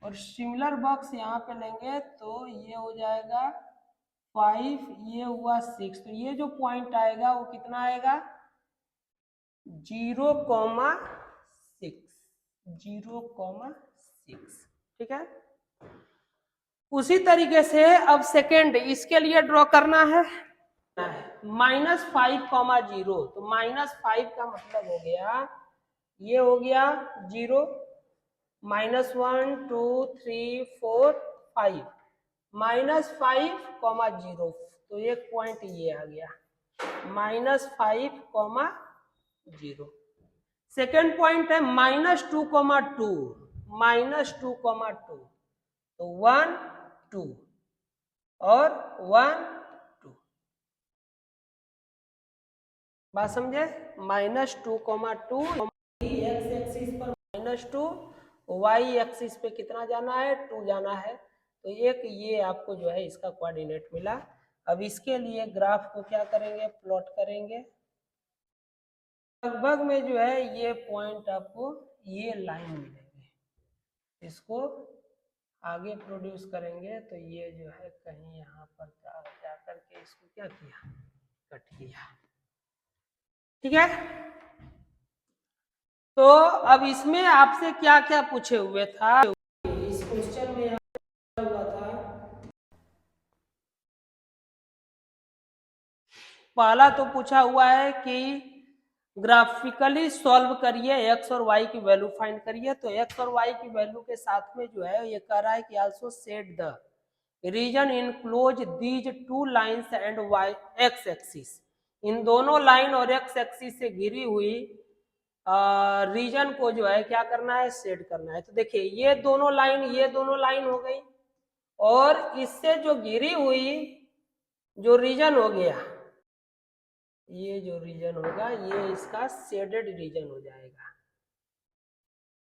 और सिमिलर बॉक्स यहाँ पे लेंगे तो ये हो जाएगा 5, ये हुआ 6। तो ये जो पॉइंट आएगा वो कितना आएगा 0,6 0,6। ठीक है। उसी तरीके से अब सेकेंड इसके लिए ड्रॉ करना है -5,0। तो -5 का मतलब हो गया ये हो गया 0 -1 2 3 4 5 -5,0। तो एक पॉइंट ये आ गया -5,0। सेकेंड पॉइंट है -2,2 -2,2 तो 1 2 और 1 2 बात समझे। -2,2 एक्स एक्सिस पर -2 वाई एक्सिस पे कितना जाना है 2 जाना है। तो एक ये आपको जो है इसका कोऑर्डिनेट मिला। अब इसके लिए ग्राफ को क्या करेंगे प्लॉट करेंगे। लगभग में जो है ये पॉइंट आपको ये लाइन मिलेंगे। इसको आगे प्रोड्यूस करेंगे तो ये जो है कहीं यहाँ पर जा करके इसको क्या किया कट किया। ठीक है। तो अब इसमें आपसे क्या क्या पूछे हुए था इस क्वेश्चन में हुआ था। पहला तो पूछा हुआ है कि ग्राफिकली सॉल्व करिए एक्स और वाई की वैल्यू फाइंड करिए। तो एक्स और वाई की वैल्यू के साथ में जो है ये कह रहा है कि also set the region enclose these 2 lines and Y X axis. इन दोनों लाइन और एक्स एक्सिस से घिरी हुई रीजन को जो है क्या करना है सेट करना है। तो देखिए ये दोनों लाइन हो गई और इससे जो घिरी हुई जो रीजन हो गया ये जो रीजन होगा ये इसका शेडेड रीजन हो जाएगा।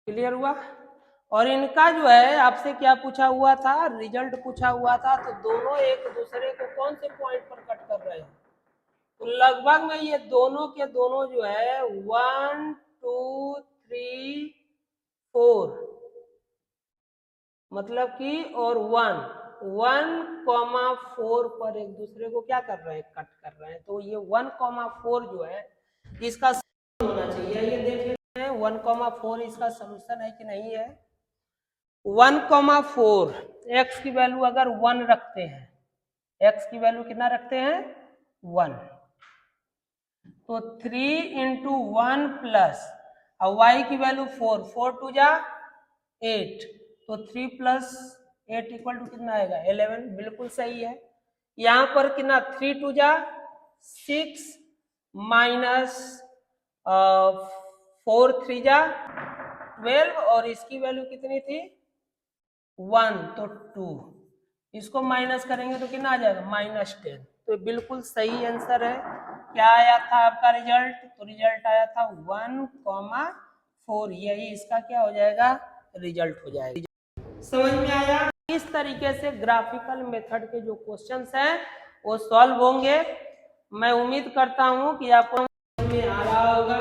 क्लियर हुआ। और इनका जो है आपसे क्या पूछा हुआ था रिजल्ट पूछा हुआ था। तो दोनों एक दूसरे को कौन से पॉइंट पर कट कर रहे हैं। तो लगभग में ये दोनों के दोनों जो है 1 2 3 4 मतलब कि और 1,4 पर एक दूसरे को क्या कर रहे हैं कट कर रहे हैं। तो ये 1,4 जो है इसका होना चाहिए। ये देख लेते हैं 1,4 इसका सलूशन है कि नहीं है। 1,4 एक्स की वैल्यू अगर 1 रखते हैं एक्स की वैल्यू कितना रखते हैं 1 तो 3 × 1 प्लस और वाई की वैल्यू 4 4 2 जा 8 तो 3 + 8 = कितना आएगा 11। बिल्कुल सही है। यहाँ पर कितना 3 2 जा 6 माइनस 4 3 जा 12 और इसकी वैल्यू कितनी थी 1 तो 2 इसको माइनस करेंगे तो कितना आ जाएगा -10। तो बिल्कुल सही आंसर है। क्या आया था आपका रिजल्ट। तो रिजल्ट आया था 1,4। यही इसका क्या हो जाएगा रिजल्ट हो जाएगा। समझ में आया। इस तरीके से ग्राफिकल मेथड के जो क्वेश्चंस हैं वो सॉल्व होंगे। मैं उम्मीद करता हूं कि आपको समझ में आ रहा होगा।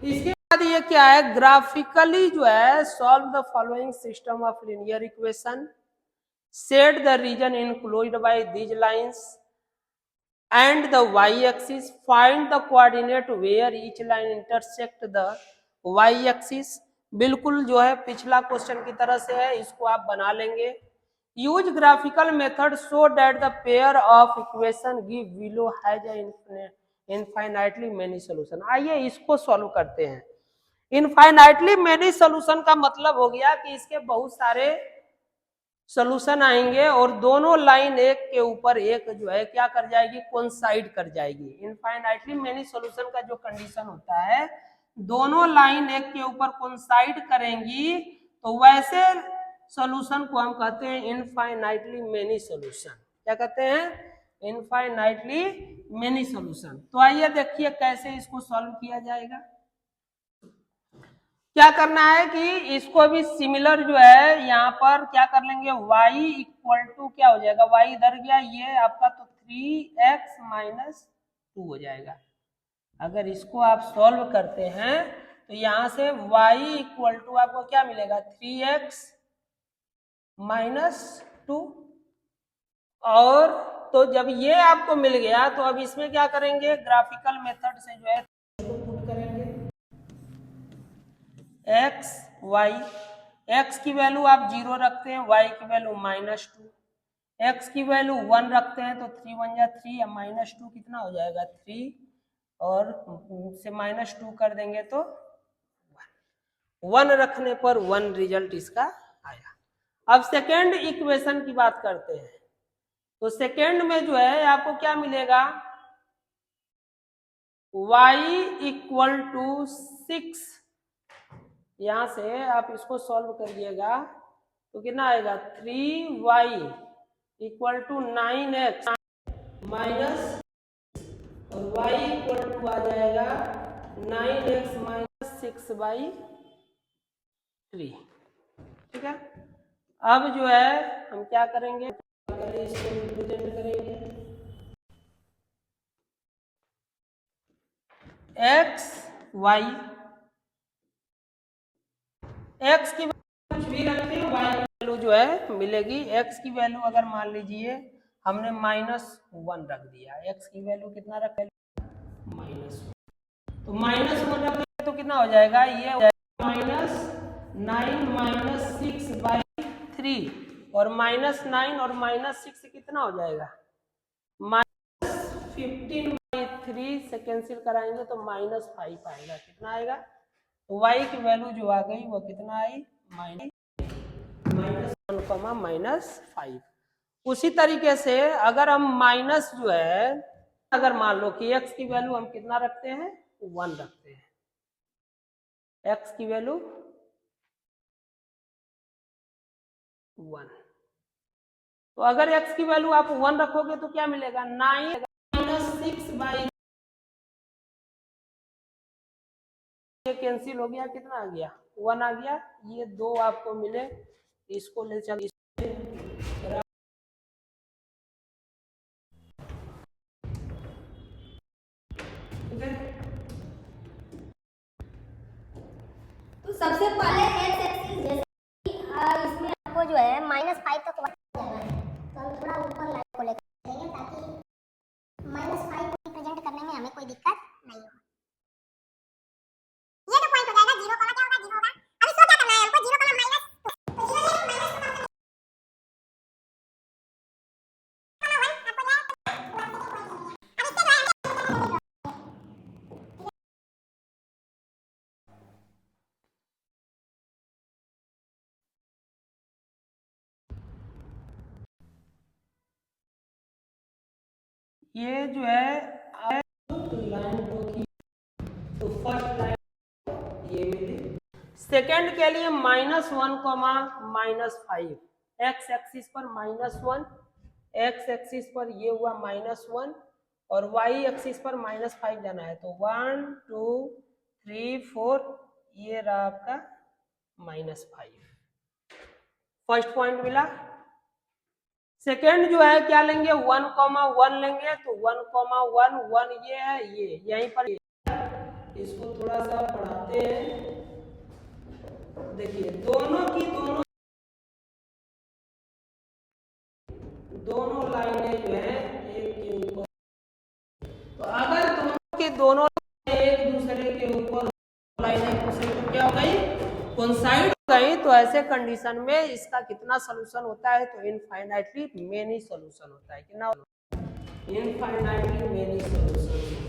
इसके बाद ये क्या है ग्राफिकली जो है solve the following system of linear equation set the region enclosed by these lines and the y-axis, find the coordinate where each line intersect the y-axis। बिल्कुल जो है पिछला क्वेश्चन की तरह से है इसको आप बना लेंगे। Use graphical method so that the pair of equation give below has infinitely many solution. आइए इसको सॉल्व करते हैं। इनफाइनाइटली मेनी सॉल्यूशन का मतलब हो गया कि इसके बहुत सारे सॉल्यूशन आएंगे और दोनों लाइन एक के ऊपर एक जो है क्या कर जाएगी, कोइंसाइड कर जाएगी। इनफाइनाइटली मेनी सॉल्यूशन का जो कंडीशन होता है, दोनों लाइन एक के ऊपर कोइंसाइड करेंगी तो वैसे सॉल्यूशन को हम कहते हैं इनफाइनाइटली मेनी सॉल्यूशन। क्या कहते हैं? Infinitely many solution. तो आइए देखिए कैसे इसको सॉल्व किया जाएगा। क्या करना है कि इसको भी सिमिलर जो है यहाँ पर क्या कर लेंगे, y इक्वल टू क्या हो जाएगा, y इधर गया, ये आपका तो 3x माइनस 2 हो जाएगा। अगर इसको आप सॉल्व करते हैं तो यहाँ से y इक्वल टू आपको क्या मिलेगा, 3x माइनस 2। और तो जब ये आपको मिल गया तो अब इसमें क्या करेंगे, ग्राफिकल मेथड से जो है इसको पुट करेंगे x y, x की वैल्यू आप 0 रखते हैं, y की वैल्यू -2, x की वैल्यू 1 रखते हैं तो 3 1 जा 3 या -2 कितना हो जाएगा 3 और से -2 कर देंगे तो 1 रखने पर 1 रिजल्ट इसका आया। अब सेकेंड इक्वेशन की बात करते हैं। तो सेकेंड में जो है आपको क्या मिलेगा, y इक्वल टू 6। यहां से आप इसको सॉल्व करिएगा तो कितना आएगा, 3y equal to 9x minus और y इक्वल टू आ जाएगा 9x माइनस 6/3। ठीक है। अब जो है हम क्या करेंगे, इसको रिप्रेजेंट करेंगे x y, x की कुछ भी रखते हैं, y की वैल्यू जो है मिलेगी। x की वैल्यू अगर मान लीजिए हमने -1 रख दिया, x की वैल्यू कितना रख -1, तो -1 रख दिया तो कितना हो जाएगा, ये हो जाएगा -9 माइनस 6/3 और -9 और -6 कितना हो जाएगा, -15/3 से कैंसिल कराएंगे तो -5 आएगा। कितना आएगा, तो y की वैल्यू जो आ गई वो कितना आई, -1, -5। उसी तरीके से अगर हम माइनस जो है, अगर मान लो कि x की वैल्यू हम कितना रखते हैं, 1 रखते हैं, x की वैल्यू 1, तो अगर x की वैल्यू आप 1 रखोगे तो क्या मिलेगा, 9 -6 कैंसिल हो गया, कितना आ गया, 1 आ गया। ये 2 आपको मिले, इसको ले चल तो सबसे पहले x एक्सिस जैसे इसमें आपको जो है -5 तक जाना है, तो हम थोड़ा ऊपर लाइन को लेकर चलेंगे ताकि -5 को रिप्रेजेंट करने में हमें कोई दिक्कत नहीं हो। ये तो पॉइंट हो जाएगा 0, क्या होगा 0 होगा। अभी इसको क्या करना है हमको, 0, माइनस, तो 0 माइनस ये जो है लाइन की, तो फर्स्ट लाइन ये मिली। सेकेंड के लिए -1, -5, x एक्सिस पर -1, x एक्सिस पर ये हुआ -1 और y एक्सिस पर -5 जाना है, तो 1 2 3 4 ये रहा आपका -5। फर्स्ट पॉइंट मिला। सेकेंड जो है क्या लेंगे, 1, 1 लेंगे, तो 1, 1 ये है, ये यहीं पर इसको थोड़ा सा पढ़ाते हैं। देखिए दोनों लाइनें जो है एक के ऊपर, तो अगर दोनों की दोनों एक दूसरे के ऊपर लाइनें एक दूसरे को क्या हो गई, कोइंसाइड हो गई, तो ऐसे कंडीशन में इसका कितना सोल्यूशन होता है, तो इनफाइनाइटली मेनी सोल्यूशन होता है। कितना, इनफाइनाइटली मेनी सोल्यूशन।